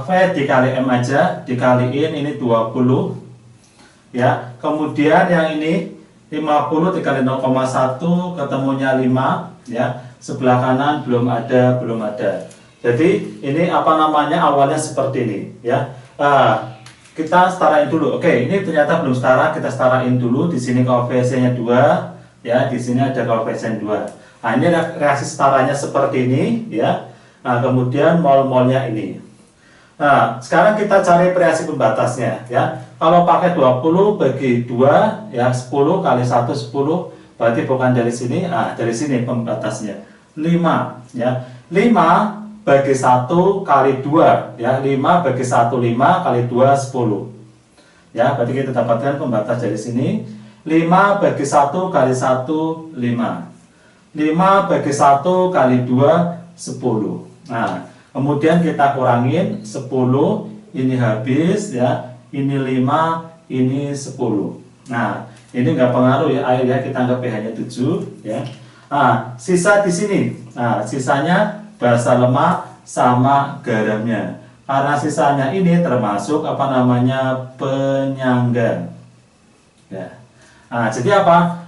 V dikali M aja, dikaliin ini 20 ya. Kemudian yang ini 50 dikali 0,1 ketemunya 5 ya. Sebelah kanan belum ada. Jadi ini apa namanya, awalnya seperti ini ya. Kita setarain dulu. Oke, ini ternyata belum setara, kita setarain dulu. Di sini koefisiennya 2 ya, di sini ada koefisien 2. Nah, ini reaksi setaranya seperti ini ya. Nah, kemudian mol-molnya ini. Nah, sekarang kita cari reaksi pembatasnya ya. Kalau pakai 20 bagi 2 ya, 10 kali 1 10, berarti bukan dari sini, dari sini pembatasnya 5 ya. 5 bagi 1 kali 2 ya, 5 bagi 1 5 kali 2 10 ya. Berarti kita dapatkan pembatas dari sini 5 bagi 1 kali 1 5, 5 bagi 1 kali 2 10. Nah, kemudian kita kurangin 10, ini habis ya, ini 5, ini 10. Nah, ini nggak pengaruh ya air ya, kita anggap pH-nya 7 ya. Nah, sisa di sini. Nah, sisanya basa lemah sama garamnya. Karena sisanya ini termasuk apa namanya, penyangga. Ya. Nah, jadi apa?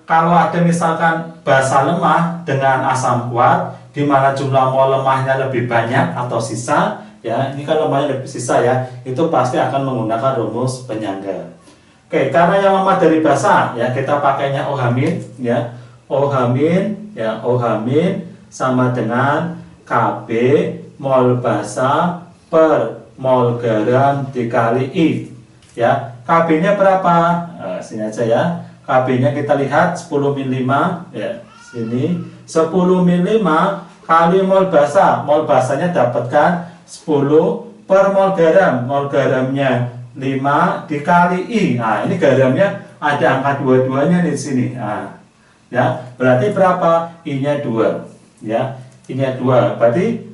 Kalau ada misalkan basa lemah dengan asam kuat, di mana jumlah mol lemahnya lebih banyak atau sisa, ya, ini kan lemahnya lebih sisa ya, itu pasti akan menggunakan rumus penyangga. Oke, karena yang lemah dari basa, ya kita pakainya OH min, ya, OH min, ya, OH min sama dengan Kb mol basa per mol garam dikali I, ya. Kb-nya berapa? Nah, sini aja ya. Kb-nya kita lihat 10 min 5 ya, sini 10 min 5 kali mol basa. Mol basanya dapatkan 10 per mol garam. Mol garamnya 5 dikali I. Nah, ini garamnya ada angka dua-duanya di sini. Nah, ya, berarti berapa? I-nya 2 ya. I-nya 2. Berarti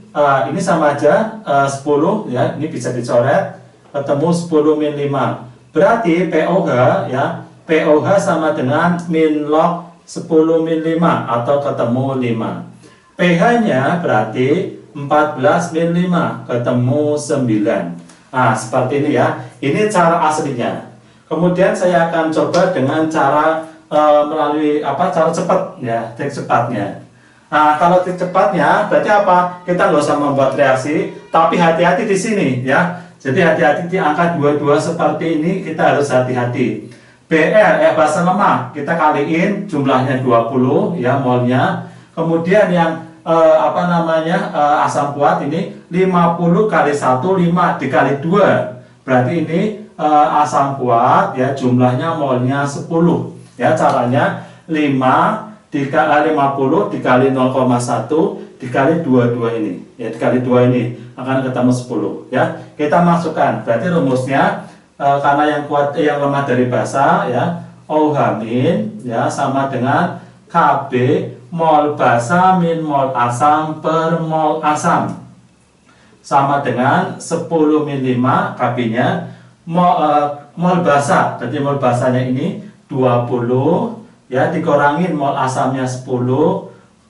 ini sama aja 10 ya, ini bisa dicoret, ketemu 10 min 5. Berarti POH ya, POH sama dengan min log 10 min 5 atau ketemu 5. pH-nya berarti 14 min 5 ketemu 9. Nah, seperti ini ya. Ini cara aslinya. Kemudian saya akan coba dengan cara melalui cara cepat ya, trik cepatnya. Nah, kalau trik cepatnya berarti apa? Kita nggak usah membuat reaksi, tapi hati-hati di sini ya. Jadi hati-hati di angka 22 seperti ini, kita harus hati-hati. BR basa lemah kita kaliin jumlahnya 20 ya, molnya. Kemudian yang asam kuat ini 50 kali 1 5 dikali 2. Berarti ini asam kuat ya, jumlahnya molnya 10 ya. Caranya 50 dikali 0,1 dikali 22 ini ya, dikali 2 ini akan ketemu 10 ya. Kita masukkan, berarti rumusnya karena yang kuat yang lemah dari basa ya, OH min ya sama dengan KB mol basa min mol asam per mol asam sama dengan 10 min 5 KB nya mol basa, jadi mol basanya ini 20 ya, dikurangin mol asamnya 10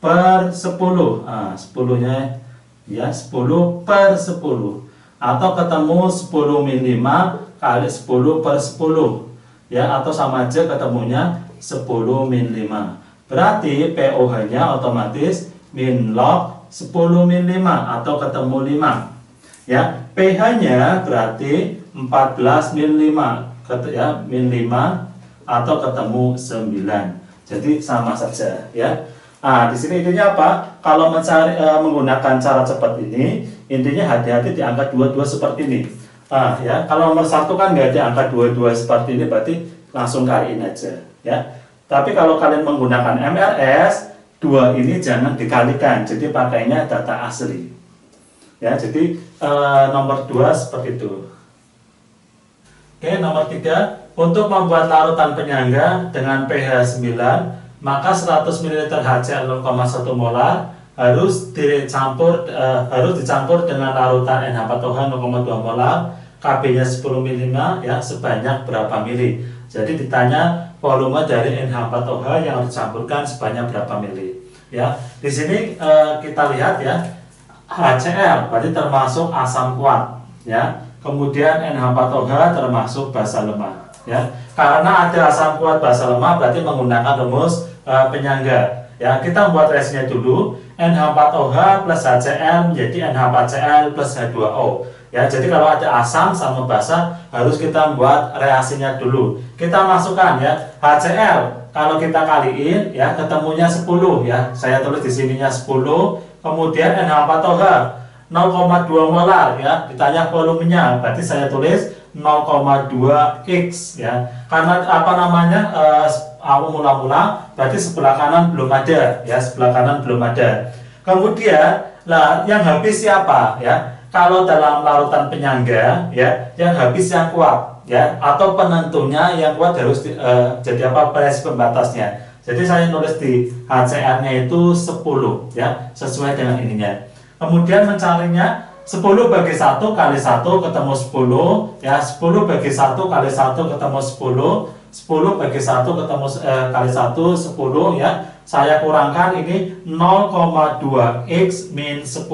per 10. Nah, 10 nya ya 10 per 10 atau ketemu 10 min 5 kali 10 per 10 ya, atau sama aja ketemunya 10 min 5. Berarti POH nya otomatis min log 10 min 5 atau ketemu 5 ya. pH nya berarti 14 min 5 ya, min 5 atau ketemu 9. Jadi sama saja ya. Nah, di sini intinya apa? Kalau mencari menggunakan cara cepat ini, intinya hati-hati di angka 22 seperti ini. Nah, ya, kalau nomor 1 kan nggak ada angka 22 seperti ini, berarti langsung kaliin aja ya. Tapi kalau kalian menggunakan MRS, 2 ini jangan dikalikan, jadi pakainya data asli. Ya, jadi nomor 2 seperti itu. Oke, nomor 3, untuk membuat larutan penyangga dengan pH 9, maka 100 ml HCl 0,1 molar harus dicampur dengan larutan NH4OH 0,2 molar, KB-nya 10 ml ya, sebanyak berapa mili. Jadi ditanya volume dari NH4OH yang dicampurkan sebanyak berapa mili. Ya, di sini kita lihat ya, HCl berarti termasuk asam kuat ya. Kemudian NH4OH termasuk basa lemah ya. Karena ada asam kuat basa lemah berarti menggunakan rumus penyangga ya. Kita buat reaksinya dulu. NH4OH plus HCl menjadi NH4Cl plus H2O ya. Jadi kalau ada asam sama basa harus kita buat reaksinya dulu. Kita masukkan ya, HCl kalau kita kaliin ya ketemunya 10 ya. Saya tulis di sininya 10. Kemudian NH4OH 0,2 molar ya, ditanya volumenya, berarti saya tulis 0,2x ya. Karena apa namanya, mula-mula berarti sebelah kanan belum ada ya, sebelah kanan belum ada. Kemudian lah yang habis siapa ya? Kalau dalam larutan penyangga ya, yang habis yang kuat ya, atau penentunya yang kuat harus jadi apa, presi pembatasnya. Jadi saya nulis di HCl-nya itu 10 ya, sesuai dengan ininya. Kemudian mencarinya 10 bagi 1 kali 1 ketemu 10 ya, 10 bagi 1 kali 1 ketemu 10, 10 bagi 1 ketemu kali 1 10 ya. Saya kurangkan ini 0,2x min 10.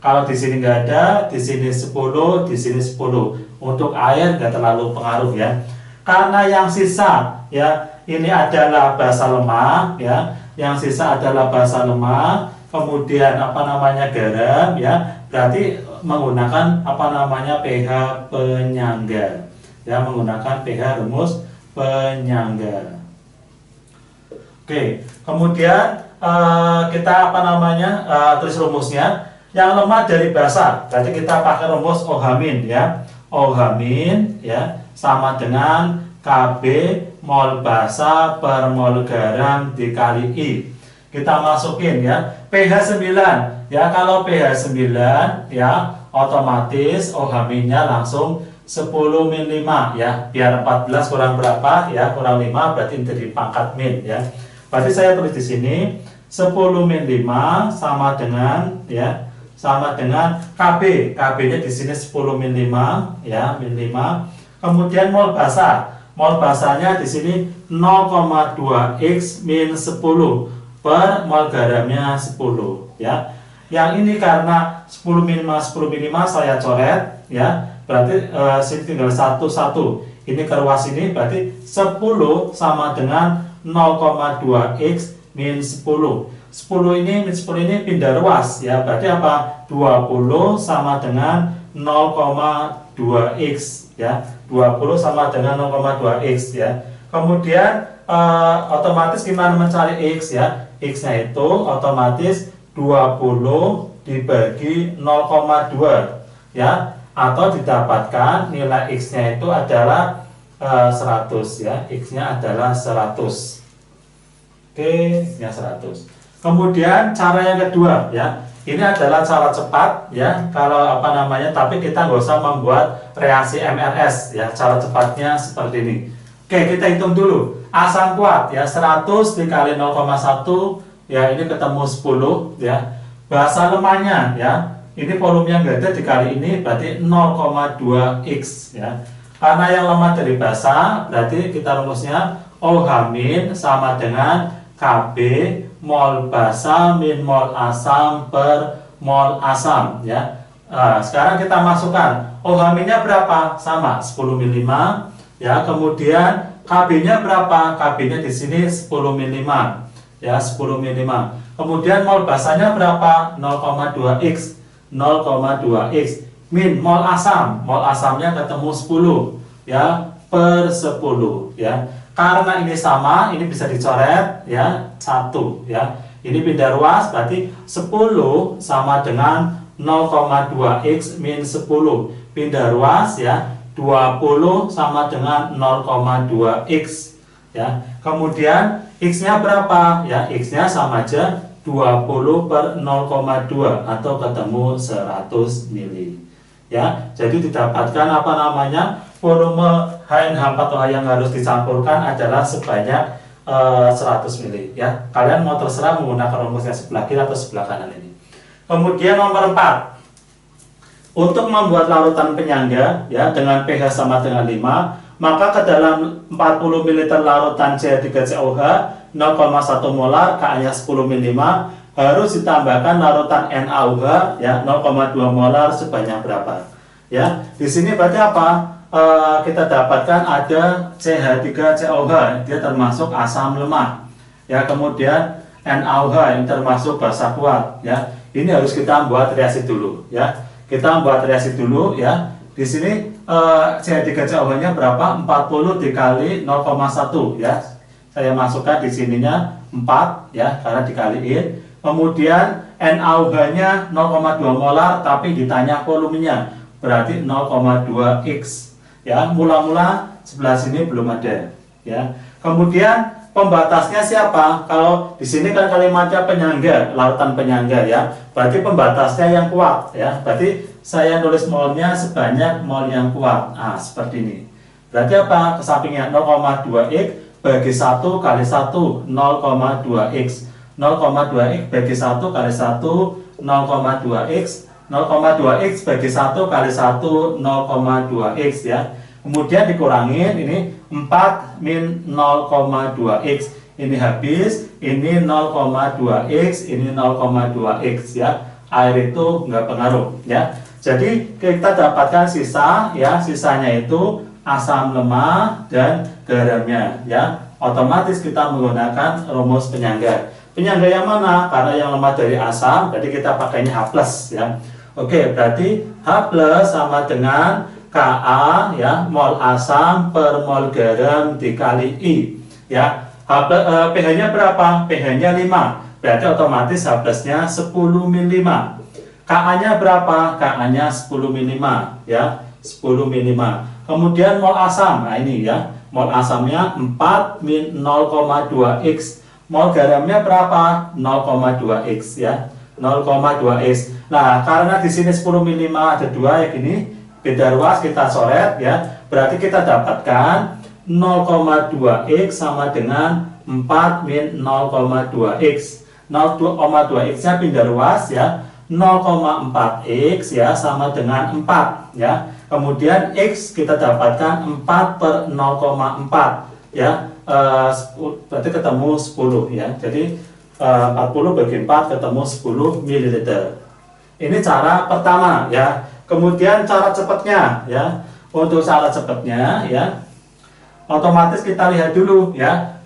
Kalau di sini nggak ada, di sini 10, di sini 10. Untuk air nggak terlalu pengaruh ya. Karena yang sisa ya, ini adalah basa lemah ya. Yang sisa adalah basa lemah. Kemudian apa namanya, garam ya, berarti menggunakan apa namanya, pH penyangga ya, menggunakan pH rumus penyangga. Oke, kemudian kita apa namanya, tulis rumusnya. Yang lemah dari basa berarti kita pakai rumus OH min ya. OH min ya sama dengan KB mol basa per mol garam dikali I. Kita masukin ya, pH 9 ya. Kalau pH 9 ya, otomatis OH min-nya langsung 10 min 5 ya. Biar 14 kurang berapa ya, kurang 5 berarti jadi pangkat min ya. Berarti saya tulis di sini 10 min 5 sama dengan ya, sama dengan KB. KB-nya di sini 10 min 5 ya, min 5. Kemudian mol basa. Mol basanya di sini 0,2x min 10 per mol garamnya 10 ya. Yang ini karena 10 min 5 saya coret ya. Berarti sini tinggal 1 1. Ini ke ruas ini berarti 10 sama dengan 0,2x min 10. 10 ini min 10 ini pindah ruas ya. Berarti apa? 20 sama dengan 0,2x ya. 20 sama dengan 0,2x ya. Kemudian otomatis gimana mencari x ya? X-nya itu otomatis 20 dibagi 0,2 ya. atau didapatkan nilai X-nya itu adalah 100 ya, X-nya adalah 100. Oke, X-nya 100. Kemudian cara yang kedua ya, ini adalah cara cepat ya, kalau tapi kita nggak usah membuat reaksi MRS ya, cara cepatnya seperti ini. Oke, kita hitung dulu. Asam kuat ya, 100 dikali 0,1 ya, ini ketemu 10 ya. Basa lemahnya ya, ini volumenya nggak ada dikali ini berarti 0,2 X ya. Karena yang lemah dari basa, berarti kita rumusnya OH- sama dengan KB mol basa min mol asam per mol asam ya. Sekarang kita masukkan OH-nya berapa? Sama 10 ml ya. Kemudian KB-nya berapa? KB-nya di sini 10 ml ya, 10 ml. Kemudian mol basanya berapa? 0,2 X. 0,2 X min mol asam. Mol asamnya ketemu 10 ya, per 10 ya. Karena ini sama, ini bisa dicoret ya, 1 ya. Ini pindah ruas berarti 10 sama dengan 0,2 X min 10. Pindah ruas ya, 20 sama dengan 0,2 X ya. Kemudian X-nya berapa? Ya, X-nya sama aja 20 per 0,2 atau ketemu 100 mili. Ya, jadi didapatkan volume HNH4OH yang harus dicampurkan adalah sebanyak 100 mili. Ya, kalian mau terserah menggunakan rumusnya sebelah kiri atau sebelah kanan ini. Kemudian nomor 4. Untuk membuat larutan penyangga ya dengan pH sama dengan 5, maka ke dalam 40 ml larutan CH3COH 0,1 molar, Ka-nya 10 ml, harus ditambahkan larutan NaOH ya 0,2 molar sebanyak berapa? Ya, di sini berarti apa? Kita dapatkan ada CH3COH, dia termasuk asam lemah. Ya, kemudian NaOH yang termasuk basa kuat ya. Ini harus kita buat reaksi dulu ya. Kita buat reaksi dulu ya. Di sini CH3COH-nya berapa? 40 dikali 0,1 ya. Saya masukkan di sininya 4 ya, karena dikaliin. Kemudian NaOH-nya 0,2 molar tapi ditanya volumenya. Berarti 0,2 X ya. Mula-mula sebelah sini belum ada ya. Kemudian pembatasnya siapa? Kalau di sini kan kalimatnya penyangga, larutan penyangga ya. Berarti pembatasnya yang kuat ya. Berarti saya nulis molnya sebanyak mol yang kuat. Seperti ini. Berarti apa? Ke sampingnya 0,2 X bagi 1 kali 1 0,2 X. 0,2 X bagi 1 kali 1 0,2 X. 0,2 X bagi 1 kali 1 0,2 X ya. Kemudian dikurangin ini 4 min 0,2 X. Ini habis, ini 0,2 X, ini 0,2 X ya. Air itu nggak pengaruh ya. Jadi kita dapatkan sisa ya, sisanya itu asam lemah dan garamnya ya. Otomatis kita menggunakan rumus penyangga. Penyangga yang mana? Karena yang lemah dari asam, berarti kita pakainya H+ ya. Oke, berarti H+ sama dengan Ka ya, mol asam per mol garam dikali I ya. pH-nya berapa? pH-nya 5. Berarti otomatis H+-nya 10 min 5. Ka-nya berapa? Ka-nya 10 min 5 ya, 10 min 5. Kemudian mol asam, nah ini ya, mol asamnya 4 min 0,2 X. Mol garamnya berapa? 0,2 X ya, 0,2 X. Nah, karena di sini 10 min 5 ada 2 ya gini, beda ruas kita coret ya. Berarti kita dapatkan 0,2 X sama dengan 4 min 0,2 X. 0,2 X-nya pindah ruas ya. 0,4 X ya sama dengan 4 ya. Kemudian X kita dapatkan 4 per 0,4 ya. Berarti ketemu 10 ya. Jadi 40 bagi 4 ketemu 10 ml. Ini cara pertama ya. Kemudian cara cepatnya ya. Untuk cara cepatnya ya, otomatis kita lihat dulu ya.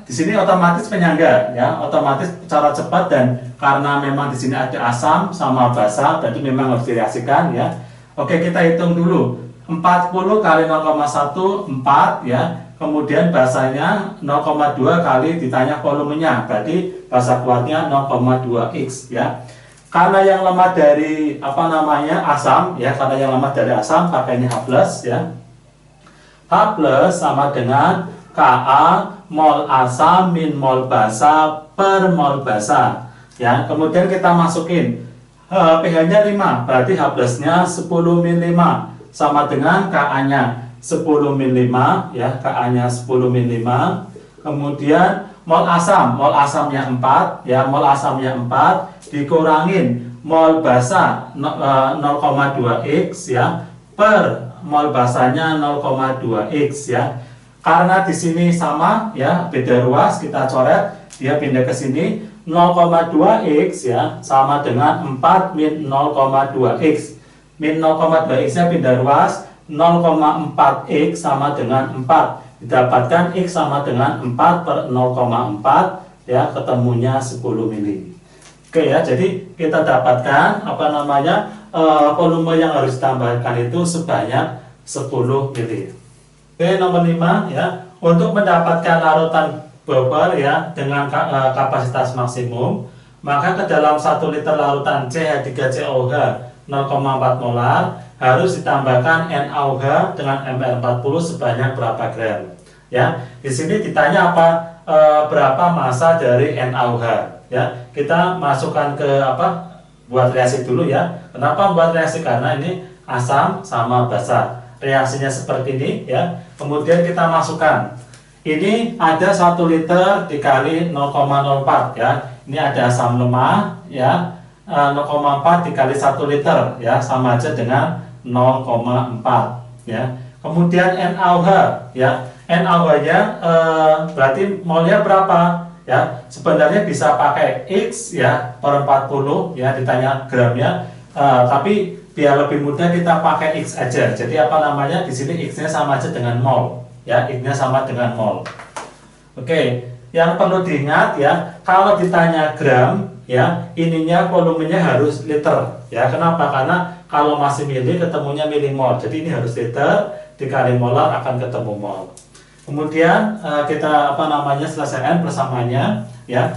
Di sini otomatis penyangga ya, otomatis cara cepat, dan karena memang di sini ada asam sama basa, berarti memang harus direaksikan ya. Oke, kita hitung dulu. 40 kali 0,1 4 ya. Kemudian basanya 0,2 kali ditanya volumenya, berarti basa kuatnya 0,2 X ya. Karena yang lemah dari apa namanya asam ya, karena yang lemah dari asam pakainya H+ ya. H+ sama dengan Ka mol asam min mol basa per mol basa. Ya, kemudian kita masukin pH-nya 5, berarti H+-nya 10 min 5 sama dengan Ka-nya 10 min 5 ya, Ka-nya 10 min 5. Kemudian mol asamnya 4 ya, mol asamnya 4 dikurangin mol basa 0,2x ya per mol basanya 0,2x ya. Karena di sini sama ya, beda ruas, kita coret, dia pindah ke sini 0,2x ya sama dengan 4 min 0,2x. Min 0,2x nya pindah ruas, 0,4x sama dengan 4. Didapatkan x sama dengan 4 per 0,4 ya, ketemunya 10 mili. Oke ya, jadi kita dapatkan apa namanya volume yang harus ditambahkan itu sebanyak 10 mili. Oke, nomor 5 ya, untuk mendapatkan larutan bubur ya dengan kapasitas maksimum, maka ke dalam 1 liter larutan CH3COH 0,4 molar harus ditambahkan NaOH dengan Mr40 sebanyak berapa gram. Ya, di sini ditanya apa berapa massa dari NaOH. Ya, kita masukkan ke apa? Buat reaksi dulu ya. Kenapa buat reaksi? Karena ini asam sama basa. Reaksinya seperti ini ya. Kemudian kita masukkan. Ini ada 1 liter dikali 0,04 ya. Ini ada asam lemah ya. 0,4 dikali 1 liter ya, sama aja dengan 0,4 ya. Kemudian NaOH ya. NaOH-nya berarti molnya berapa? Ya, sebenarnya bisa pakai X ya per 40 ya, ditanya gramnya, tapi biar lebih mudah kita pakai X aja. Jadi apa namanya, di sini X-nya sama aja dengan mol ya, X-nya sama dengan mol. Oke, yang perlu diingat ya, kalau ditanya gram ya, ininya volumenya harus liter ya. Kenapa? Karena kalau masih mili ketemunya milimol. Jadi ini harus liter dikali molar akan ketemu mol. Kemudian kita apa namanya selesaikan persamaannya ya.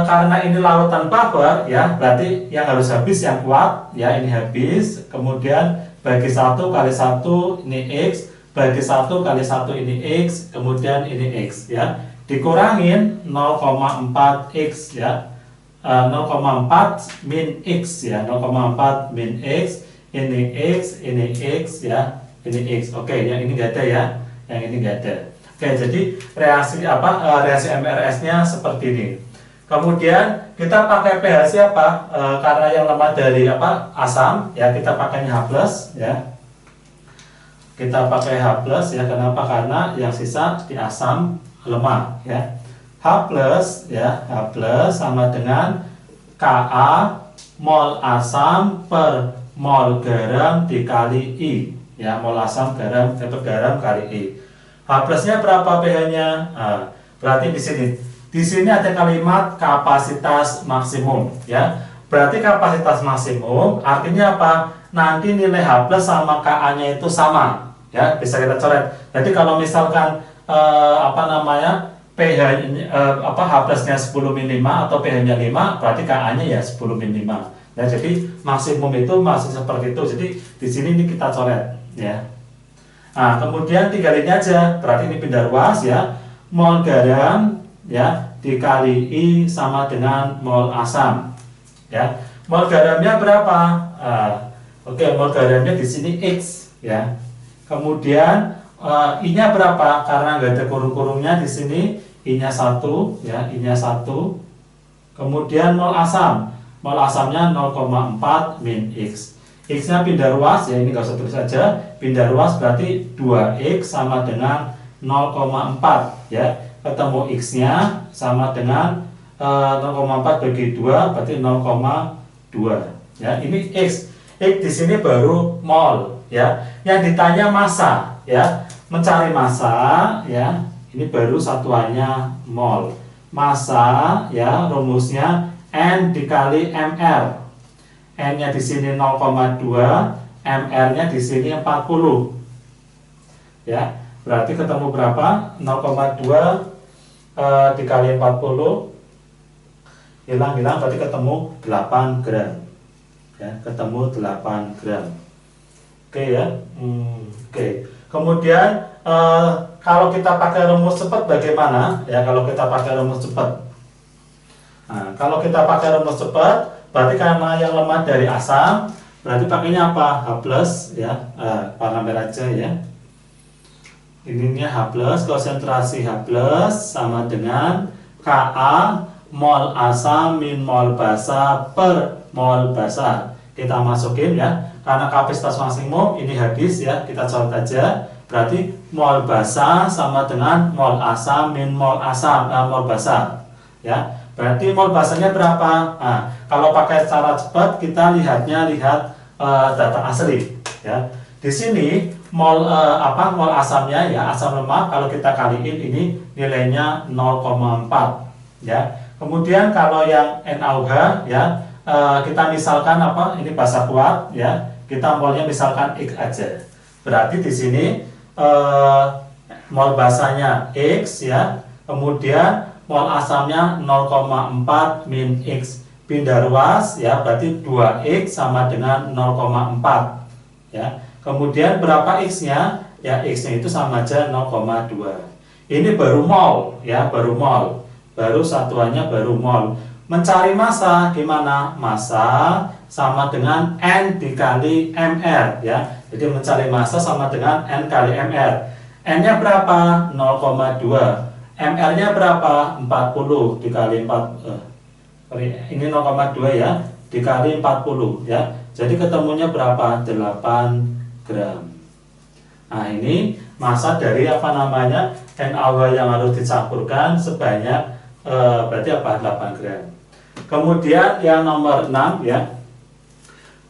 Karena ini larutan buffer ya, berarti yang harus habis yang kuat ya, ini habis. Kemudian bagi 1 kali 1 ini X, bagi 1 kali 1 ini X, kemudian ini X ya. Dikurangin 0,4X ya. 0,4 min X ya, 0,4 min X, ini X, ini X ya, ini X. Oke, yang ini enggak ada ya. Yang ini enggak ada. Oke, jadi reaksi reaksi MRS-nya seperti ini. Kemudian kita pakai pH siapa? Karena yang lemah dari asam ya, kita pakainya H+ ya. Kita pakai H+ ya. Kenapa? Karena yang sisa di asam lemah ya. H+ ya, H+ sama dengan Ka mol asam per mol garam dikali I ya, mol asam garam kali I. H+-nya berapa pH-nya? Berarti di sini ada kalimat kapasitas maksimum ya. Berarti kapasitas maksimum artinya apa? Nanti nilai H+ sama Ka-nya itu sama ya, bisa kita coret. Jadi kalau misalkan pH H+-nya 10 min 5 atau pH-nya 5, berarti Ka-nya ya 10 min 5. Nah, jadi maksimum itu masih seperti itu. Jadi di sini ini kita coret ya. Nah, kemudian tinggal ini aja, berarti ini pindah ruas ya. Mol garam ya dikali I sama dengan mol asam ya. Mol garamnya berapa? Oke, mol garamnya di sini X ya. Kemudian I-nya berapa? Karena nggak ada kurung-kurungnya di sini, I-nya 1 ya, I-nya 1. Kemudian mol asam. Mol asamnya 0,4 min X. X-nya pindah ruas ya, ini nggak usah tulis saja. Pindah ruas berarti 2X sama dengan 0,4 ya. Ketemu X-nya sama dengan 0,4 bagi 2 berarti 0,2 ya. Ini X. X di sini baru mol ya. Yang ditanya massa ya. Mencari massa ya. Ini baru satuannya mol. Massa ya, rumusnya N dikali Mr. N-nya di sini 0,2, Mr-nya di sini 40. Ya, berarti ketemu berapa? 0,2 dikali 40 hilang berarti ketemu 8 gram. Ya, ketemu 8 gram. Oke ya. Oke. Kemudian kalau kita pakai rumus cepat bagaimana? Ya, kalau kita pakai rumus cepat. Nah, kalau kita pakai rumus cepat, berarti karena yang lemah dari asam, berarti pakainya apa? H plus ya. Warna merah aja ya. Ininya H plus, konsentrasi H plus sama dengan Ka mol asam min mol basa per mol basa. Kita masukin ya. Karena kapasitas maksimum ini habis ya, kita coret aja. Berarti mol basa sama dengan mol asam min mol mol basa. Ya, berarti mol basanya berapa? Nah, kalau pakai cara cepat kita lihat data asli. Ya, di sini mol mol asamnya ya, asam lemak kalau kita kaliin ini nilainya 0,4 ya. Kemudian kalau yang NaOH ya, kita misalkan ini basa kuat ya, kita molnya misalkan X aja. Berarti di sini mol basanya X ya, kemudian mol asamnya 0,4 min X, pindah ruas ya, berarti 2X sama dengan 0,4 ya. Kemudian berapa X-nya? Ya, X-nya itu sama aja 0,2. Ini baru mol ya, baru mol. Baru satuannya baru mol. Mencari massa gimana? Massa sama dengan N dikali MR ya. Jadi mencari massa sama dengan N kali MR. N-nya berapa? 0,2. MR-nya berapa? 40 dikali 4. Ini 0,2 ya, dikali 40 ya. Jadi ketemunya berapa? 8 gram. Nah, ini massa dari NaOH yang harus dicampurkan sebanyak berarti 8 gram. Kemudian yang nomor 6 ya,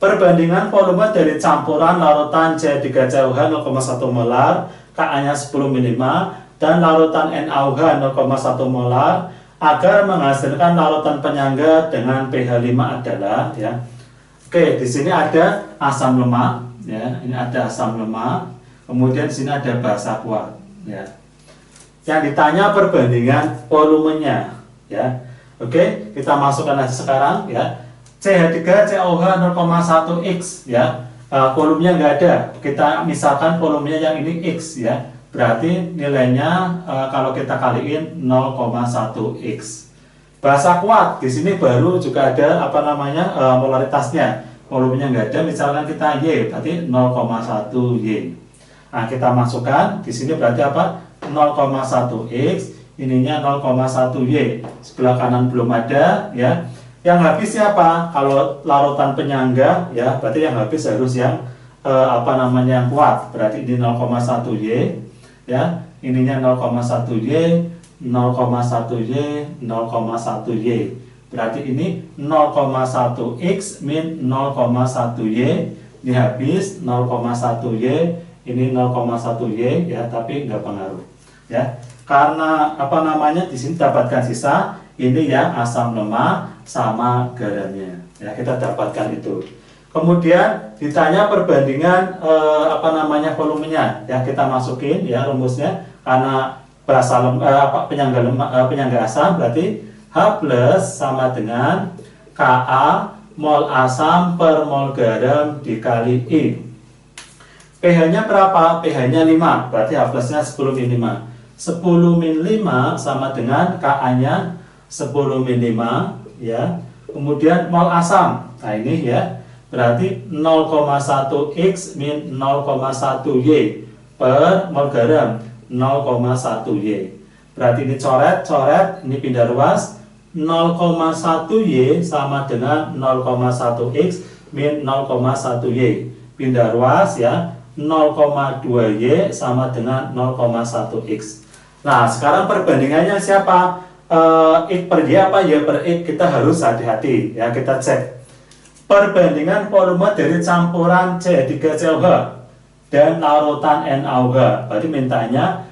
perbandingan volume dari campuran larutan C3COH 0,1 molar, Ka-nya 10 ml dan larutan NaOH 0,1 molar agar menghasilkan larutan penyangga dengan pH 5 adalah ya. Oke, di sini ada asam lemak ya, ini ada asam lemak, kemudian di sini ada basa kuat ya. Yang ditanya perbandingan volumenya ya. Oke, kita masukkan aja sekarang ya. CH3COH 0,1X ya. Volumenya nggak ada. Kita misalkan volumenya yang ini X ya. Berarti nilainya kalau kita kaliin 0,1X. Basa kuat di sini baru juga ada molaritasnya. Volumenya nggak ada, misalkan kita Y, berarti 0,1 Y. Nah, kita masukkan di sini berarti 0,1X, ininya 0,1 Y. Sebelah kanan belum ada ya. Yang habis siapa? Kalau larutan penyangga ya, berarti yang habis harus yang yang kuat. Berarti ini 0,1 Y ya. Ininya 0,1 Y, 0,1 Y, 0,1 Y. Berarti ini 0,1X min 0,1 Y. Ini habis 0,1 Y, ini 0,1 Y ya, tapi nggak pengaruh ya. Karena di sini dapatkan sisa ini ya, asam lemak sama garamnya ya, kita dapatkan itu. Kemudian ditanya perbandingan volumenya ya, kita masukin ya rumusnya. Karena penyangga asam berarti H plus sama dengan Ka mol asam per mol garam dikali I. pH-nya berapa? pH-nya 5, berarti H plusnya 10 min 5. 10 min 5 sama dengan Ka-nya 10 min 5 ya. Kemudian mol asam. Nah, ini ya. Berarti 0,1X min 0,1 Y per mol garam 0,1 Y. Berarti ini coret, ini pindah ruas. 0,1 Y sama dengan 0,1X min 0,1 Y. Pindah ruas ya. 0,2 Y sama dengan 0,1X. Nah, sekarang perbandingannya siapa? X per Y apa Y per X? Kita harus hati-hati ya, kita cek. Perbandingan volume dari campuran C3COH dan larutan NaOH. Berarti mintanya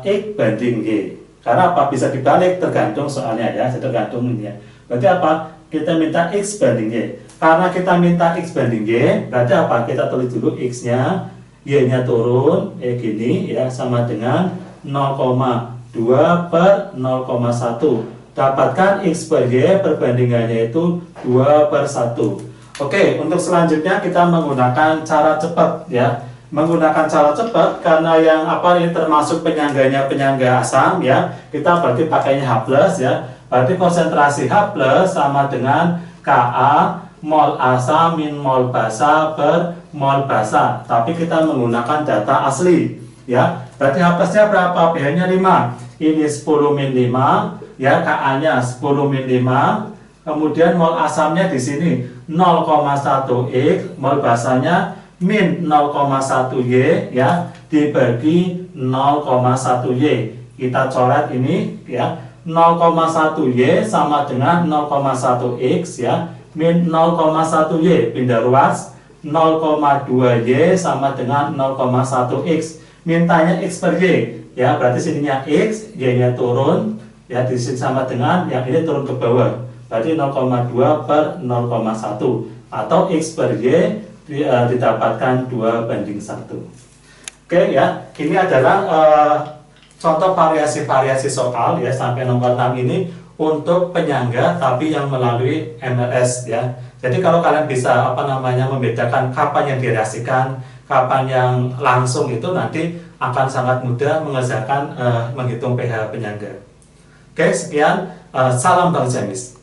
X banding Y. Karena apa? Bisa dibalik, tergantung soalnya ya, tergantung ini ya. Berarti apa? Kita minta X banding Y. Karena kita minta X banding Y, berarti apa? Kita tulis dulu X-nya, Y-nya turun, gini ya, sama dengan 0,2 per 0,1. Dapatkan X per Y perbandingannya itu 2/1. Oke, untuk selanjutnya kita menggunakan cara cepat ya. Menggunakan cara cepat karena yang ini termasuk penyangganya penyangga asam ya. Kita berarti pakainya H+ ya. Berarti konsentrasi H+ sama dengan Ka mol asam min mol basa per mol basa. Tapi kita menggunakan data asli ya. Berarti H+-nya berapa? pH-nya 5. Ini 10 min 5 ya, Ka-nya 10 min 5. Kemudian mol asamnya di sini 0,1 X, mol basanya min 0,1 Y ya, dibagi 0,1 Y. Kita coret ini ya. 0,1 Y sama dengan 0,1 X ya, min 0,1 Y pindah ruas. 0,2 Y sama dengan 0,1 X. Mintanya X per Y ya, berarti sininya X, Y-nya turun ya, di sini sama dengan yang ini turun ke bawah. Berarti 0,2 per 0,1 atau X per Y didapatkan 2/1. Oke ya, ini adalah contoh variasi-variasi soal ya sampai nomor 6 ini untuk penyangga tapi yang melalui MLS ya. Jadi kalau kalian bisa membedakan kapan yang direaksikan, kapan yang langsung, itu nanti akan sangat mudah mengerjakan menghitung pH penyangga. Oke, sekian, salam Bang Jamis.